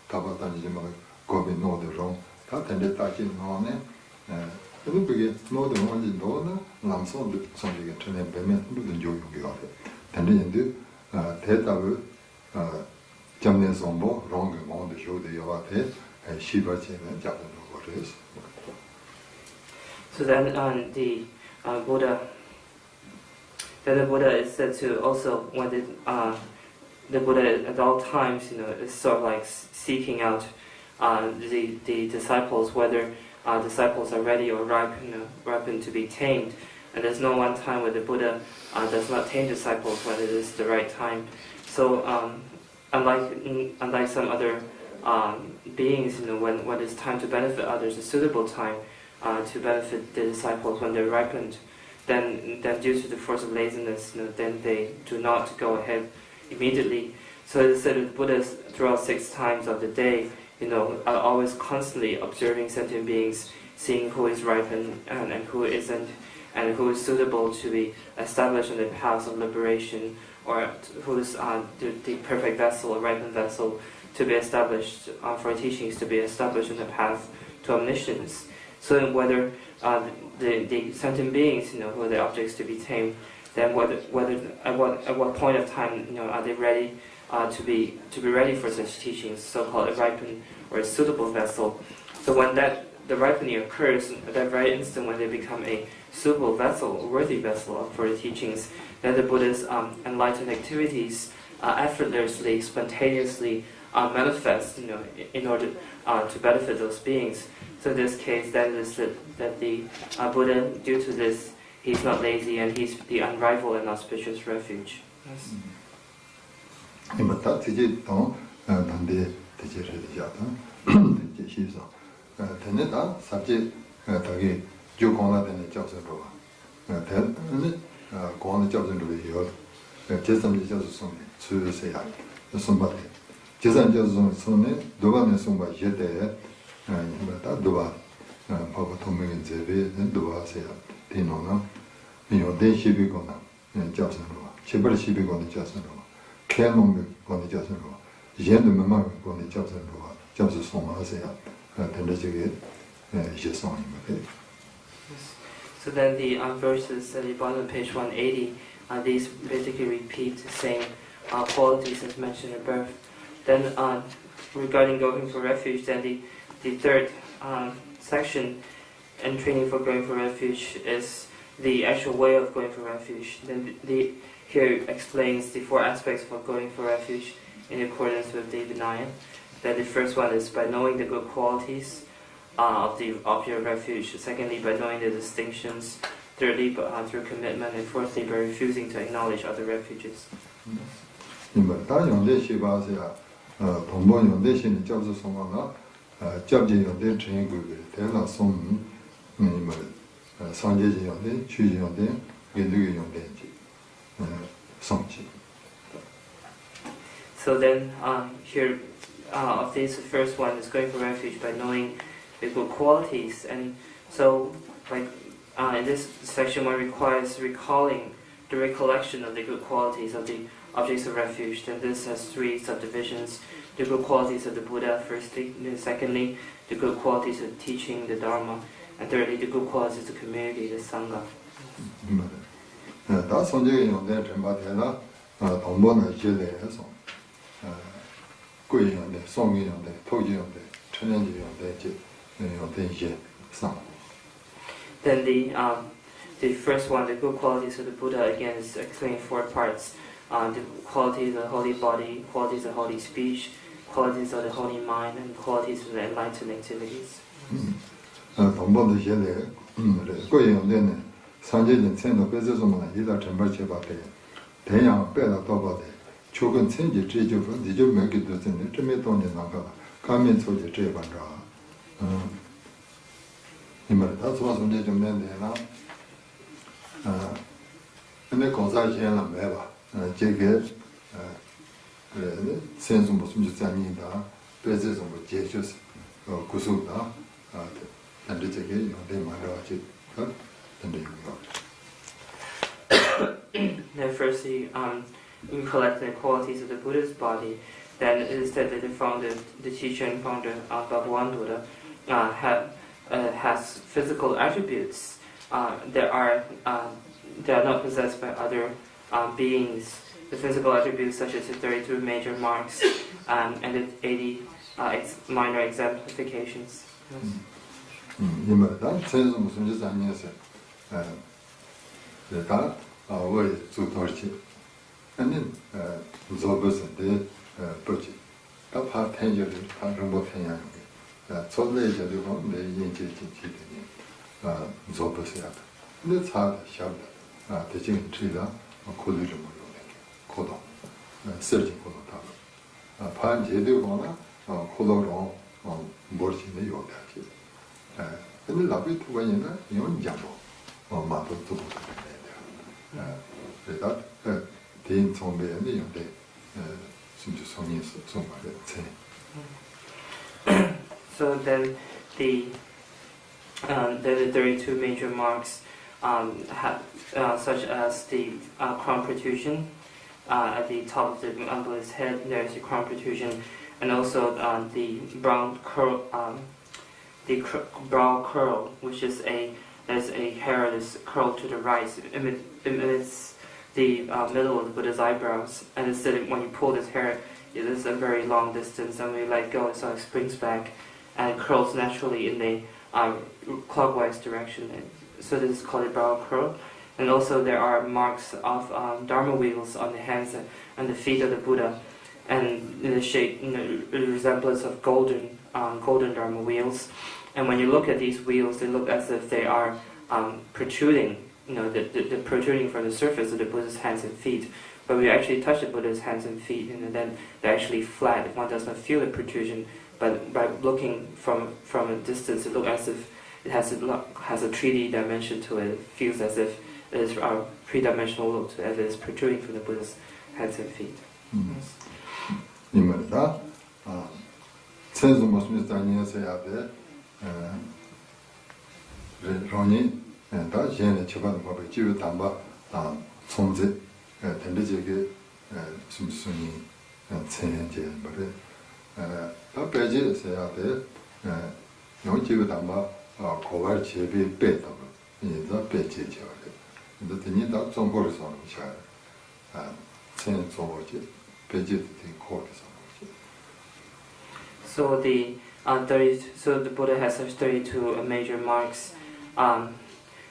타바다니지마 고비 노드롱 다 텐데 따진 노네 그게 노드 원지 노나 남성도 성격이 전에 배면 모든 요요가 텐데인데 대답을 점년 정보 롱게 모두 쇼데 요한테 시바체는 잡는 거래요. So then the Buddha is said to also, when the Buddha at all times, is sort of like seeking out the disciples, whether disciples are ready or ripened to be tamed. And there's no one time where the Buddha does not tame disciples when it is the right time. So unlike some other beings, when it's time to benefit others, a suitable time to benefit the disciples when they're ripened, then due to the force of laziness, then they do not go ahead immediately. So it is said that Buddhas throughout 6 times of the day, are always constantly observing sentient beings, seeing who is ripened and who isn't, and who is suitable to be established in the path of liberation, or who is the perfect vessel, a ripened vessel, to be established for teachings, to be established in the path to omniscience. So whether the sentient beings, who are the objects to be tamed, then whether at what point of time, are they ready to be ready for such teachings, so-called a ripened or a suitable vessel. So when the ripening occurs, at that very instant when they become a suitable vessel, a worthy vessel for the teachings, then the Buddha's enlightened activities effortlessly, spontaneously manifest, in order to benefit those beings. So in this case, then it is that the Buddha, due to this, he's not lazy and he's the unrivaled and auspicious refuge. Yes. 이마다 되게 또 단대 되게를 되잖아. 되게 시서. 되네다 sabje 다게 조건나 되는 접선로. 대는 고안의 접선로 이요. 제삼지 접선 수세야. 선바데. 제삼 접선 손에 도반의 손바 예대. 이마다 도바 바보 통명의 제베 도바세야. 되노나. 이요 대시비거나 접선로. 제벌 시비거나 접선로. So then the verses at the bottom of page 180, these basically repeat the same qualities as mentioned above. Then regarding going for refuge, then the third section in training for going for refuge is the actual way of going for refuge. Then here explains the 4 aspects of going for refuge in accordance with the Vinaya. Then the first one is by knowing the good qualities of your refuge. Secondly, by knowing the distinctions. Thirdly, through commitment. And fourthly, by refusing to acknowledge other refuges. So then here of this, the first one is going for refuge by knowing the good qualities, and so like in this section one requires recalling the recollection of the good qualities of the objects of refuge. Then this has 3 subdivisions: the good qualities of the Buddha firstly, secondly the good qualities of teaching the Dharma, and thirdly the good qualities of the community, the Sangha. 다 성적이 용대 전바되나 동본의 제례에서贵용대, 송용대, 토지용대, 천연지용대 용대 이제 상. Then the first one, the good qualities of the Buddha, again is explained in 4 parts. The qualities of the holy body, qualities of holy speech, qualities of the holy mind, and qualities of the enlightened activities. 동본의 제례,贵용대는 산재진 천도 배제소만 이다 전발체바대 대양 빼다 도바대 초근 천지 제조로 니조 몇개도 전에 좀 돈이 나가 가면 소지 제반자 이말 다 소소문제 좀 내내나 근데 공사시에는 매봐 제게 그래 센스 무슨 짓이다 배제소 뭐 제조스 구속다 근데 제게 요데 말아지 Then firstly, in collecting the qualities of the Buddha's body, then it is said that the teacher and founder Bhagavan Buddha has physical attributes that are not possessed by other beings. The physical attributes such as the 32 major marks and the 80 minor exemplifications. 이말다 전에서 무슨 짓 아니었어요. 다 왜 주도지. 아니 무서워서데 버지. 다 파텐저를 다 정보 편향. 초대제도 보면 내 인지 진지되니 무서워서야. 근데 차 샤다. 대신 트리다 코드를 모르네. 코드. 서치 코드 다. 반제도 보면 코드로 머리는 요다지. 근데 라비 투바이나 이건 잡고 마도 두고 그래요. 그래서 대인 정배는 이런데 진짜 성이 정말에 제. So then the 32 major marks such as the crown protrusion at the top of the Buddha's head. There is a crown protrusion, and also the brown curl. The brow curl, which is there's a hair that's curled to the right, imitates the middle of the Buddha's eyebrows, and instead when you pull this hair, it is a very long distance, and when you let go, so it springs back and curls naturally in the clockwise direction. So this is called a brow curl. And also there are marks of Dharma wheels on the hands and the feet of the Buddha, and in the shape, the resemblance of golden Dharma wheels. And when you look at these wheels, they look as if they are protruding, they're protruding from the surface of the Buddha's hands and feet. But when you actually touch the Buddha's hands and feet, then they're actually flat. One does not feel the protrusion, but by looking from a distance, it looks as if it has a 3D dimension to it. It feels as if it is a three-dimensional look, as if it's protruding from the Buddha's hands and feet. 이 말이다. senso 무슨 다니어서야 돼. 런이 다 전에 처방 법에 지우 담바 손제 된대지게 숨순이 체현제 말에 다 배지서야 돼. 영지우 담바 고발 제비 빼다. 이제 배지죠. 근데 되니 다 정보를 써는 거야. senso 배지 코드서. So the Buddha has 32 major marks.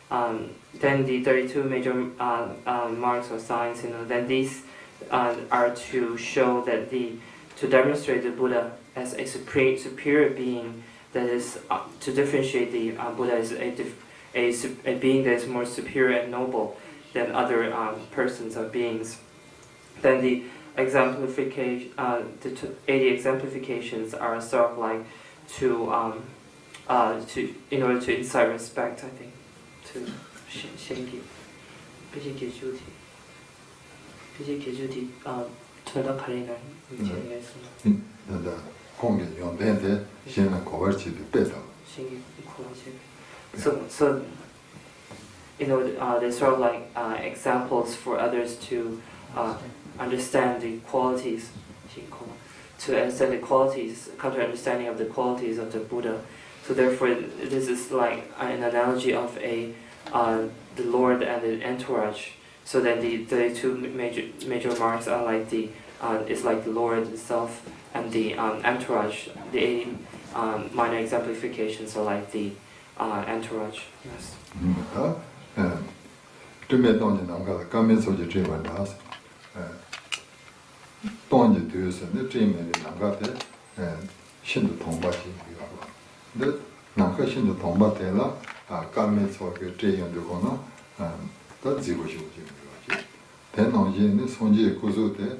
Then the 32 major marks or signs, then these are to show that to demonstrate the Buddha as a superior being, that is to differentiate the Buddha as a being that is more superior and noble than other persons or beings. Then the exemplification, the 80 exemplifications are sort of like in order to incite respect, I think, to Shengi. So they're sort of like examples for others to understand the qualities, come to understanding of the qualities of the Buddha. So therefore, this is like an analogy of the Lord and the entourage. So then the 32 major marks are like it's like the Lord itself, and the entourage. The 80 minor exemplifications are like the entourage. Yes. 동지 뒤에서 내 dream에 나가대 신도 동바지 이거고 근데 나가 신도 동바대라 까면서 그 제연도거나 더 지고 싶지 그거지 대노지는 손지 고소대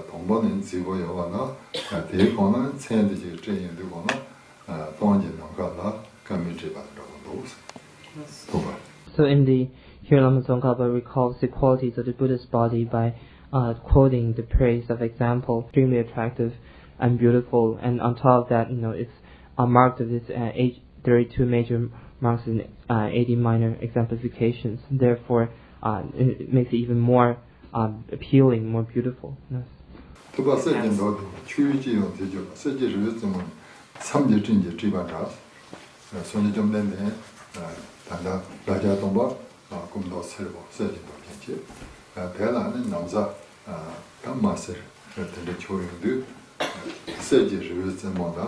동바는 지고 요거나 대거나 체인지 제연도거나 동지 나가라 까면지 받으라고 So in the here Lama Tsongkhapa recalls the qualities of the Buddha's body by quoting the praise of example, extremely attractive and beautiful, and on top of that, it's marked of this 32 major marks and 80 minor exemplifications. Therefore, it makes it even more appealing, more beautiful. Yes. tuba sajin do chuyi ji yon de jo sajin ru zmo samje jinje jiban ra sonje 좀 된데 단다 라자 동바 kumdo servo sajin do kenchi 배라는 남자 담마서 근데 초용도 sajin ru zmo다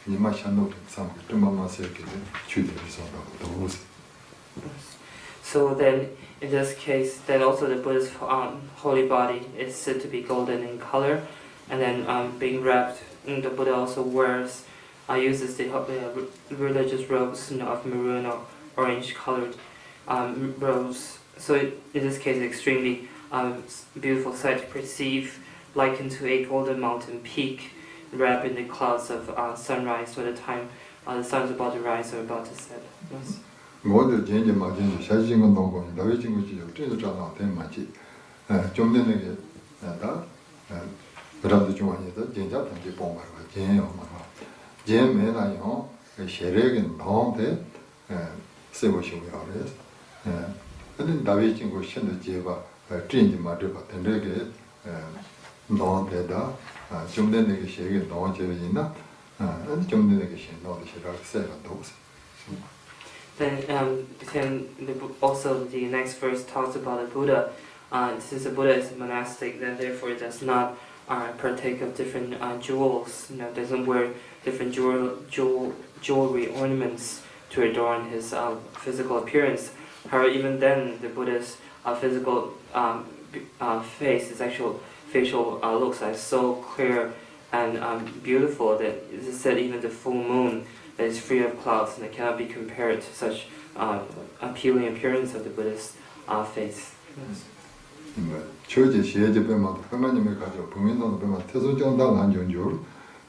니마샤노 참 좀마마서 이렇게 추리해서 도 So then, in this case, then also the Buddha's holy body is said to be golden in color, and then being wrapped, the Buddha also uses the religious robes of maroon or orange-colored robes. So in this case, extremely beautiful sight to perceive, likened to a golden mountain peak wrapped in the clouds of sunrise, by the time the sun is about to rise or about to set. Yes. 모두 전제 맞은 사진 건 놓고 나외 친구지 어떻게 잡아 된 맞지 좀 되는 게 다 그래도 좀 아니다 진짜 단지 봉가 제요 막 제매나요 쉐레긴 나온데 세보시고요 그래서 근데 나외 친구 신도 제가 진지 맞을 것 같은데 나온데다 좀 되는 게 쉐게 나온 제가 있나 좀 되는 게 신도도 싫어 세가 도스 Then also the next verse talks about the Buddha. Since the Buddha is monastic, then therefore it does not partake of different jewels. Doesn't wear different jewelry ornaments to adorn his physical appearance. However, even then, the Buddha's physical face, his actual facial looks are so clear and beautiful that it is said even the full moon that is free of clouds, and it cannot be compared to such appealing appearance of the Buddha's face. 저제 시에제 배만 하나님의 가져 부민도는 배만 태소정당 안전줄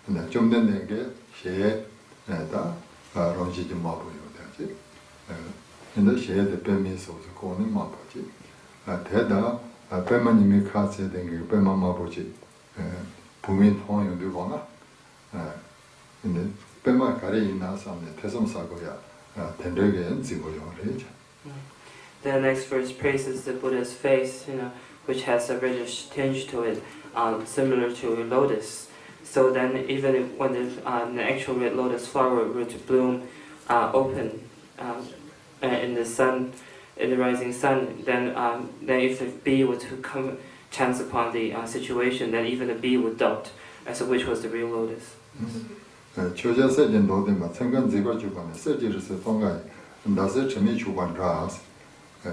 근데 좀 되는 게 시에다 론지 좀 마보요 되지 근데 시에데 배면서 고는 마보지 대다 배만님이 가서 된게 배만 마보지 부민 통용도 보나 근데 배만 가래 있나서는 태섬사고야 된대게 지고요 그러죠. The next verse praises the Buddha's face, which has a reddish tinge to it, similar to a lotus. So then, even when the actual red lotus flower were to bloom open in the sun, in the rising sun, then if the bee were to come chance upon the situation, then even the bee would doubt as to which was the real lotus. 초자 세진 노데마 생간 제거 주관에 세지르스 동가에 나서 점이 주관라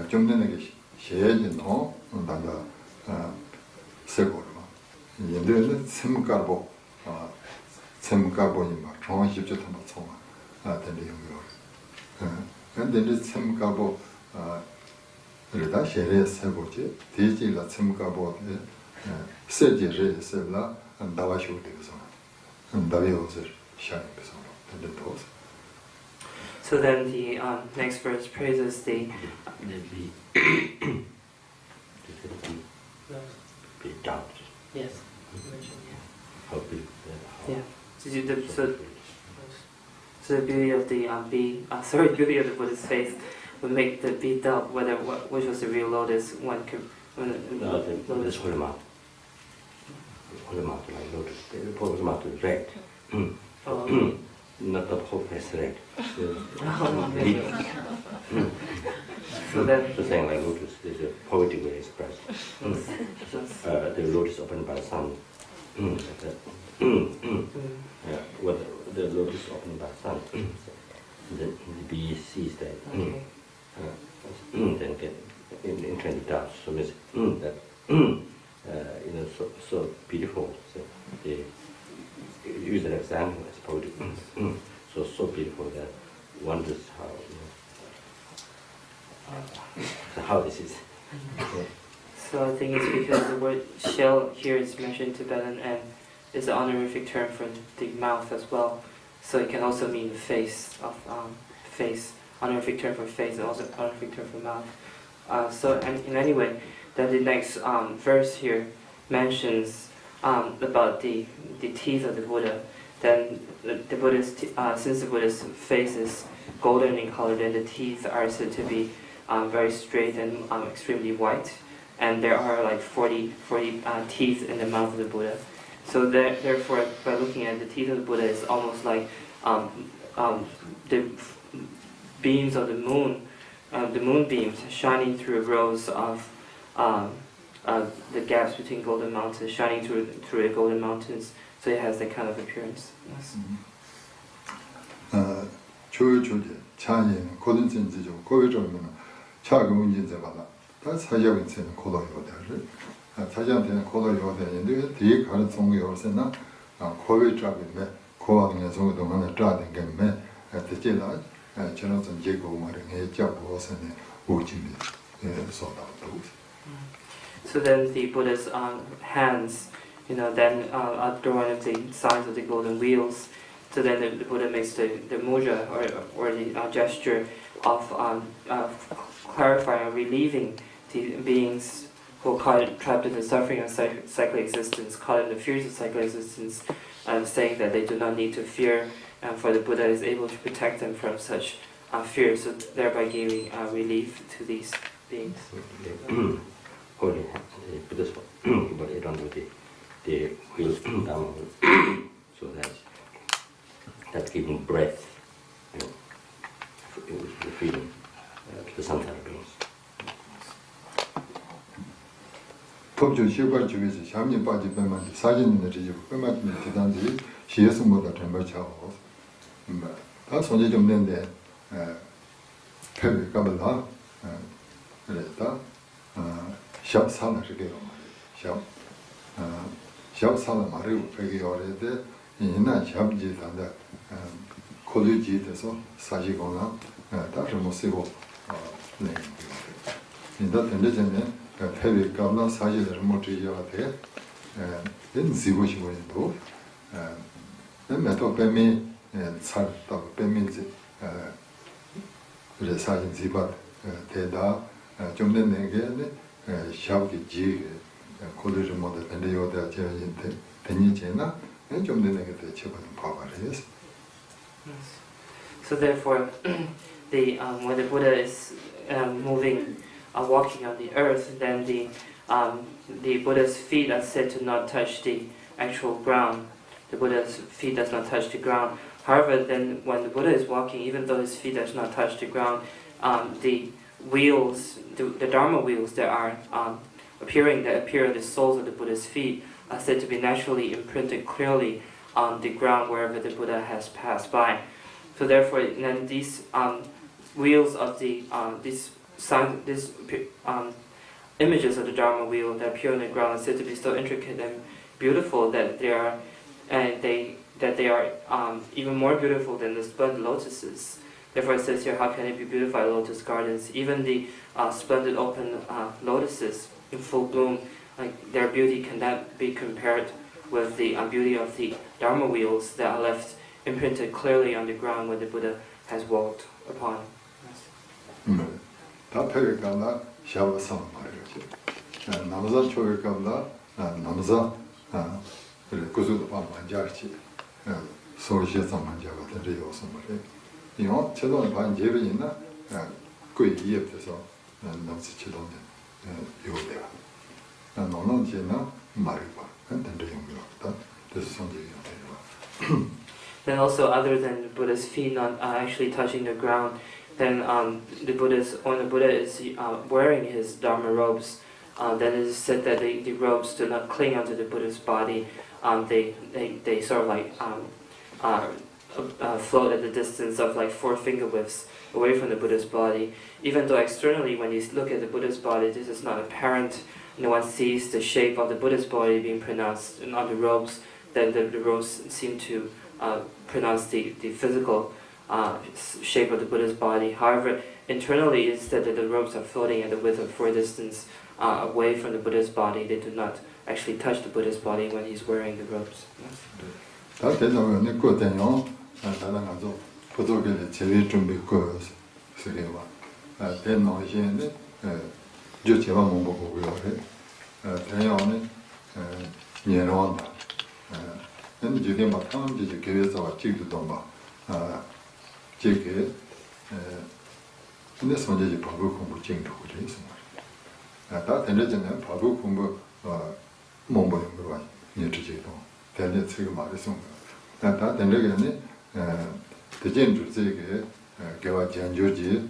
좀 되는 게 시에진노 나가 세고로 얘들은 sem가보 sem가보니 막 정식적 한번 총아 되는 용요 근데 이제 sem가보 그러다 시에 세고지 디지라 sem가보 세지르 세라 나와쇼 되서 나와요서 So then the next verse praises the doubt. Yes. How big yeah. So the beauty of the beauty of the Buddha's face would make the bee doubt whether which was the real lotus when the lotus Holma. Holma like lotus. The Holma is red. Not the whole face red. So then the thing like lotus is a poetic way expressed. The lotus opened by the sun. Yeah, well, the lotus opened by the sun. The bee sees that. Then get into doubt. So means that so beautiful. So the use an example as poetic. So beautiful that wonders how this is. So I think it's because the word shell here is mentioned Tibetan and is an honorific term for the mouth as well. So it can also mean the face of face, honorific term for face and also honorific term for mouth. So in any way, then the next verse here mentions about the teeth of the Buddha. Then the Buddha's since the Buddha's face is golden in color, then the teeth are said to be very straight and extremely white. and there are like 40 teeth in the mouth of the Buddha. So therefore, by looking at the teeth of the Buddha, it's almost like the beams of the moon beams shining through rows of the gaps between golden mountains, shining through the golden mountains. So it has that kind of appearance. Yes. 조율조제 차이는 고든센지 좀 고유적으로는 차가 문제인지 봐라. 다 사자는 고도요다를 사자한테는 고도요다인데 뒤에 가는 성의 요새나 고유적인데 고하는 동안에 짜는 게매 대체나 저는 좀 제고 말은 잡고서는 오진이 소다도. So then the Buddha's hands, then are one of the signs of the golden wheels. So then the Buddha makes the mudra or the gesture of clarifying or relieving the beings who are trapped in the suffering of cyclic existence, caught in the fears of cyclic existence, saying that they do not need to fear, for the Buddha is able to protect them from such fear, so thereby giving relief to these beings. Holding Buddha's body around with the wheel down, so that's giving breath, the freedom to the samsara beings. 법조 시발 중에서 샤미 빠지 빼만 사진을 지고 빼만 대단지 시에서보다 정말 차고 다 손이 좀 된데 폐비 까불다 그랬다 샵사나 저게요 샵사나 말이고 폐기 어레데 이나 샵지 단다 콜리지 돼서 사지거나 다시 못 쓰고 네 인다 된대잖아요 폐비 까불나 사지를 못 지어야 돼 지고 싶어도 메토 빼미 살다 빼미지 그래 사진 지바 대다 좀 내게 샤우기 지 콜리지 모드 된대요다 제인데 되니제나 좀 내게 대처받는 바바레스. So therefore, when the Buddha is walking on the earth, then the Buddha's feet are said to not touch the actual ground. The Buddha's feet does not touch the ground. However, then when the Buddha is walking, even though his feet does not touch the ground, the wheels, the Dharma wheels that appear in the soles of the Buddha's feet are said to be naturally imprinted clearly on the ground wherever the Buddha has passed by. So therefore, then these wheels of these images of the Dharma wheel that appear on the ground are said to be so intricate and beautiful that they are even more beautiful than the splendid lotuses. Therefore, it says here, how can it be beautiful by lotus gardens? Even the splendid open lotuses in full bloom, their beauty cannot be compared with the beauty of the Dharma wheels that are left imprinted clearly on the ground where the Buddha has walked upon. 다 폐기감나 샤워상 말이지. 남자 초기감나 남자 그래 그것도 봐 만자지. 소시에서 만자가 되려 요소 말이야. 이거 제도는 반 제비 있나? 그 이해돼서 남자 제도는 요대야. 너는 제나 말이봐. 근데 용기다. 그래서 성질이 되는 Then also, other than the Buddha's feet not actually touching the ground, then when the Buddha is wearing his Dharma robes, then it is said that the robes do not cling onto the Buddha's body. They sort of like float at the distance of like 4 finger widths away from the Buddha's body. Even though externally, when you look at the Buddha's body, this is not apparent. No one sees the shape of the Buddha's body being pronounced on the robes. Then the robes seem to pronounce the physical shape of the Buddha's body. However, internally it's said that the robes are floating at the width of 4 distance away from the Buddha's body. They do not actually touch the Buddha's body when he's wearing the robes. 다 되면 그 되요. 나는 아주 부족하게 제일 준비 그 쓰게와. 되는 이제는 저 제가 못 보고 그래. 되요는 예로한다. 근데 지금 막 탐지 계획서 찍기도 막 제게 근데 선제지 방법 공부 찍는 거 그래서 다 된대잖아요. 바로 공부 뭐뭐 봐. 예지지도. 된대 책을 말했어. 다 된대게네. 대전 주제게 개와 전조지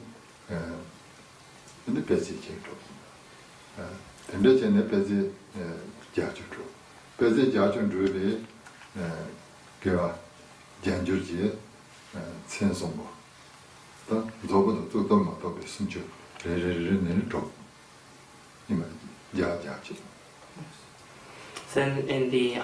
근데 배지 제도. 된대전에 배지 자주죠. 배지 자주 주에 개와 전조지 천송고. 다 저보다 또 뭐도 숨죠. 레레레는 좀 이만 야야지. Then in the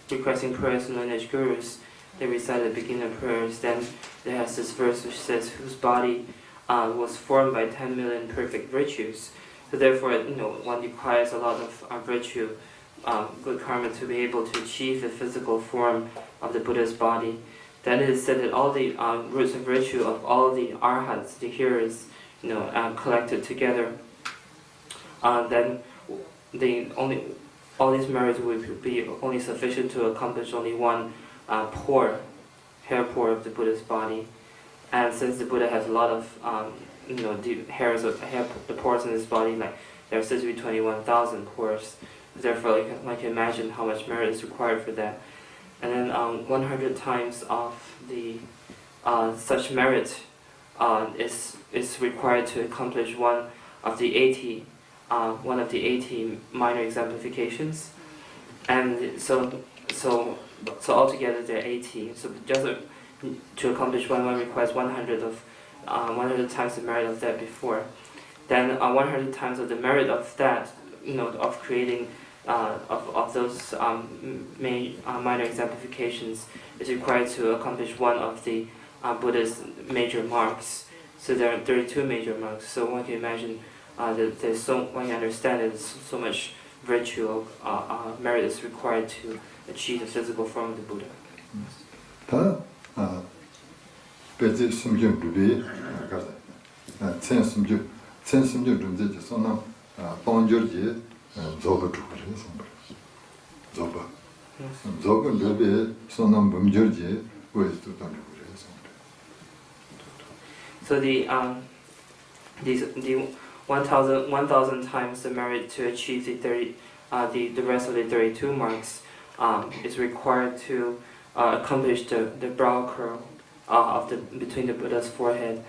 requesting prayers known as gurus, they recite the beginning prayers. Then there has this verse which says, "Whose body was formed by 10 million perfect virtues." So therefore, one requires a lot of virtue, good karma, to be able to achieve the physical form of the Buddha's body. Then it is said that all the roots of virtue of all the arhats, the hearers, collected together, then all these merits would be only sufficient to accomplish only one hair pore of the Buddha's body. And since the Buddha has a lot of the pores in his body, like there are said to be 21,000 pores, therefore one can imagine how much merit is required for that. And then 100 times of the such merit is required to accomplish one of the 80 minor exemplifications, and so altogether there are 80. So just to accomplish one requires 100 times the merit of that before. Then 100 times of the merit of that, of creating of those minor exemplifications is required to accomplish one of the Buddha's major marks. So there are 32 major marks. So one can imagine that one can understand that so much virtue merit is required to achieve the physical form of the Buddha. So the 1,000 times the merit to achieve the rest of the 32 marks is required to accomplish the brow curl between the Buddha's forehead,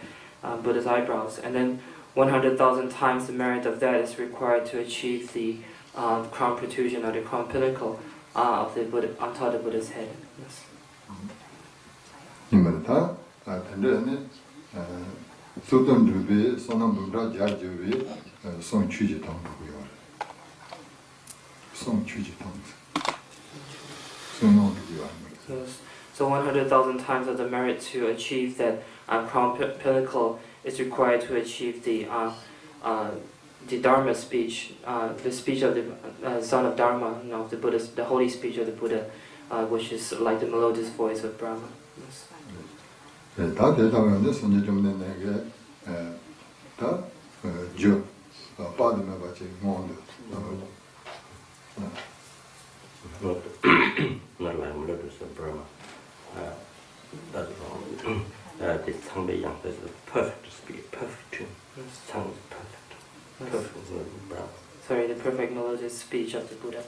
Buddha's eyebrows, and then 100,000 times the merit of that is required to achieve the crown protrusion or the crown pinnacle of the Buddha on top of the Buddha's head. Yes. So 100,000 times of the merit to achieve that crown pinnacle is required to achieve the Dharma speech, the speech of the son of Dharma, of the Buddha's, the holy speech of the Buddha, which is like the melodious voice of Brahma. Yes. Not like melodious of Brahma. That's wrong. This tongue the young, that's a perfect speech, perfect tune. Tongue is perfect. Perfect word of Brahma. Sorry, the perfect melodious speech of the Buddha.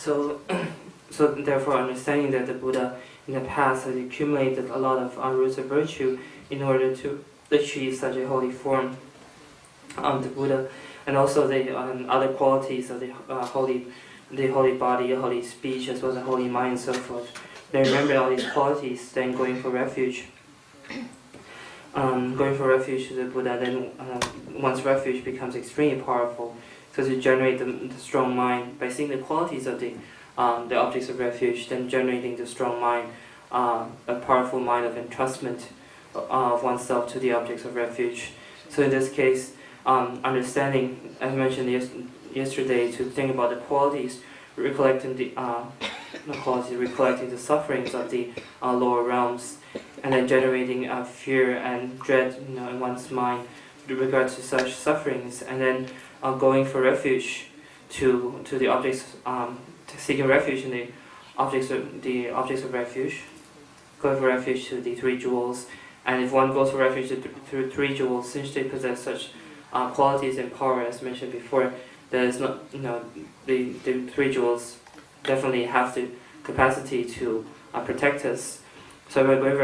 So, so therefore, understanding that the Buddha in the past has accumulated a lot of roots of virtue in order to achieve such a holy form of the Buddha, and also the other qualities of the holy body, holy speech, as well as the holy mind, and so forth. They remember all these qualities, then going for refuge. Going for refuge to the Buddha, then one's refuge becomes extremely powerful. So to generate the strong mind, by seeing the qualities of the objects of refuge, then generating the strong mind, a powerful mind of entrustment of oneself to the objects of refuge. So in this case, understanding, as mentioned yesterday, to think about the qualities, recollecting the sufferings of the lower realms, and then generating fear and dread, in one's mind with regard to such sufferings, and then going for refuge to the objects, seeking refuge in the objects of refuge, going for refuge to the three jewels. And if one goes for refuge to three jewels, since they possess such qualities and power, as mentioned before, there is not, the three jewels definitely have the capacity to protect us. So by going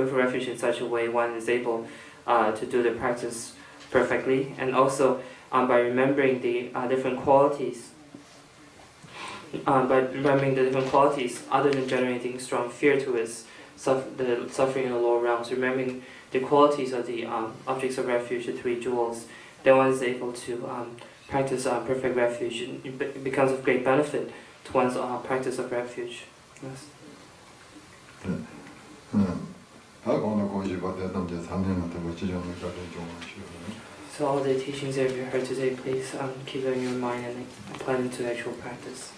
for refuge in such a way, one is able to do the practice perfectly, and also by remembering the different qualities. By remembering the different qualities, other than generating strong fear to us, the suffering in the lower realms, remembering the qualities of the objects of refuge, the three jewels, then one is able to practice perfect refuge. It becomes of great benefit to one's practice of refuge. Yes. So all the teachings that you heard today, please keep them in your mind and apply them to actual practice.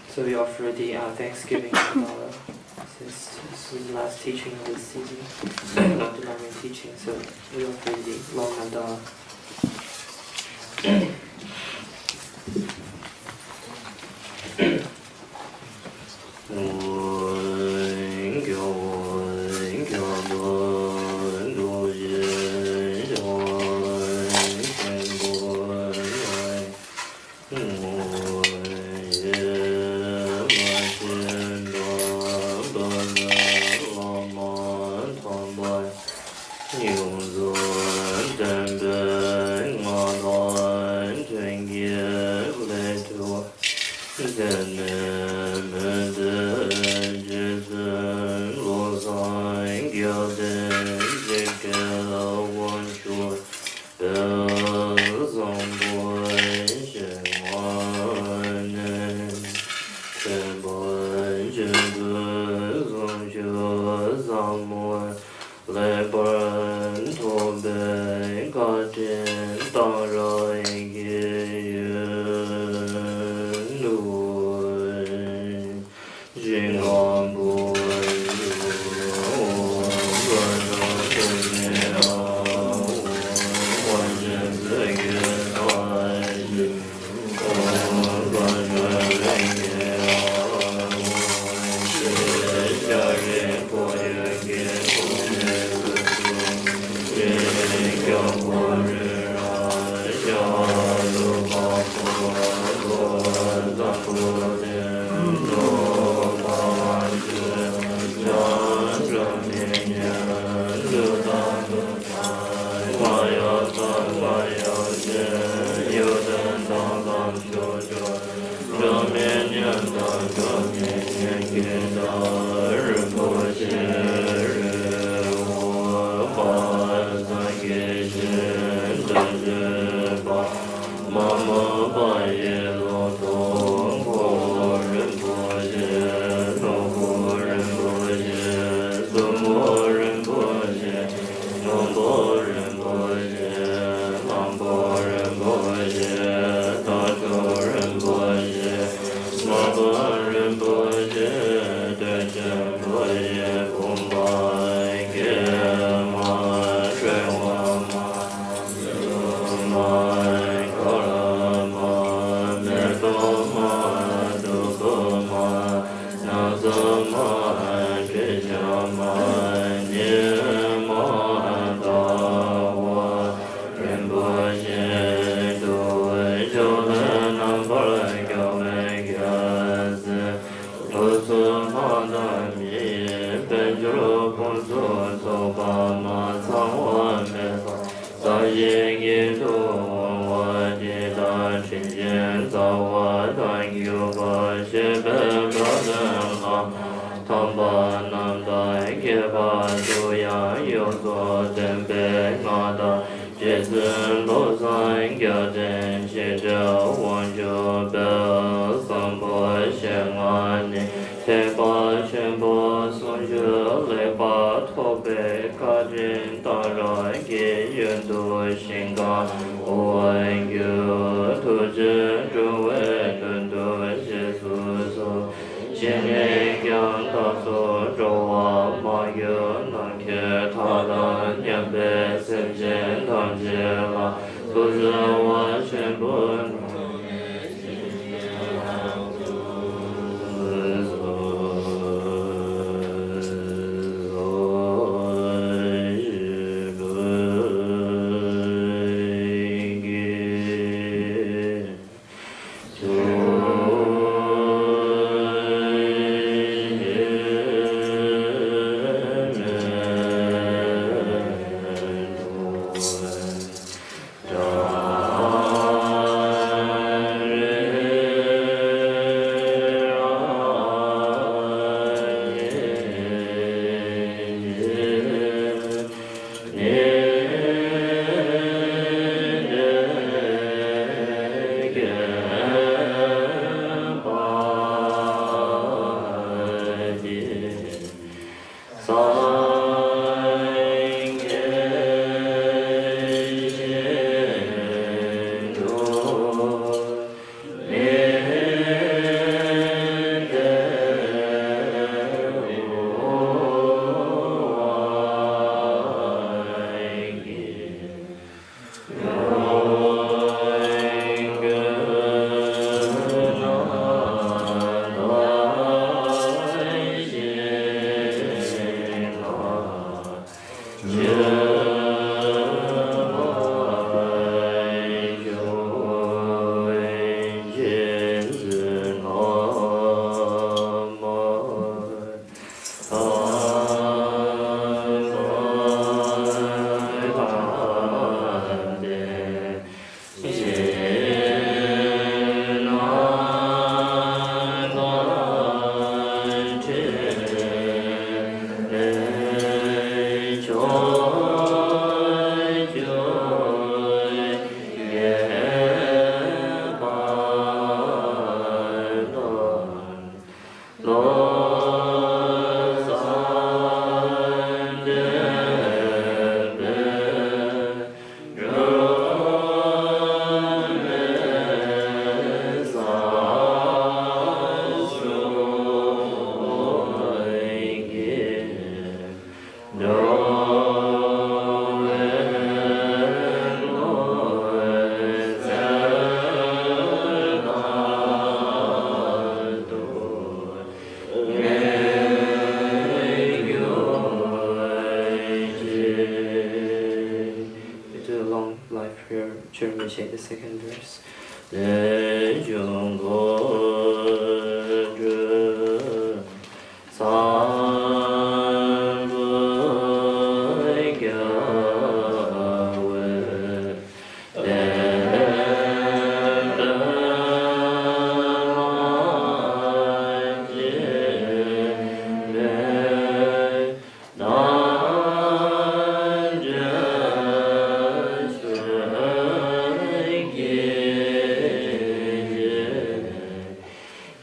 So we offer the Thanksgiving mandala. This is the last teaching of this season, not the Dharma teaching, so we offer the long mandala.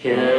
Yeah.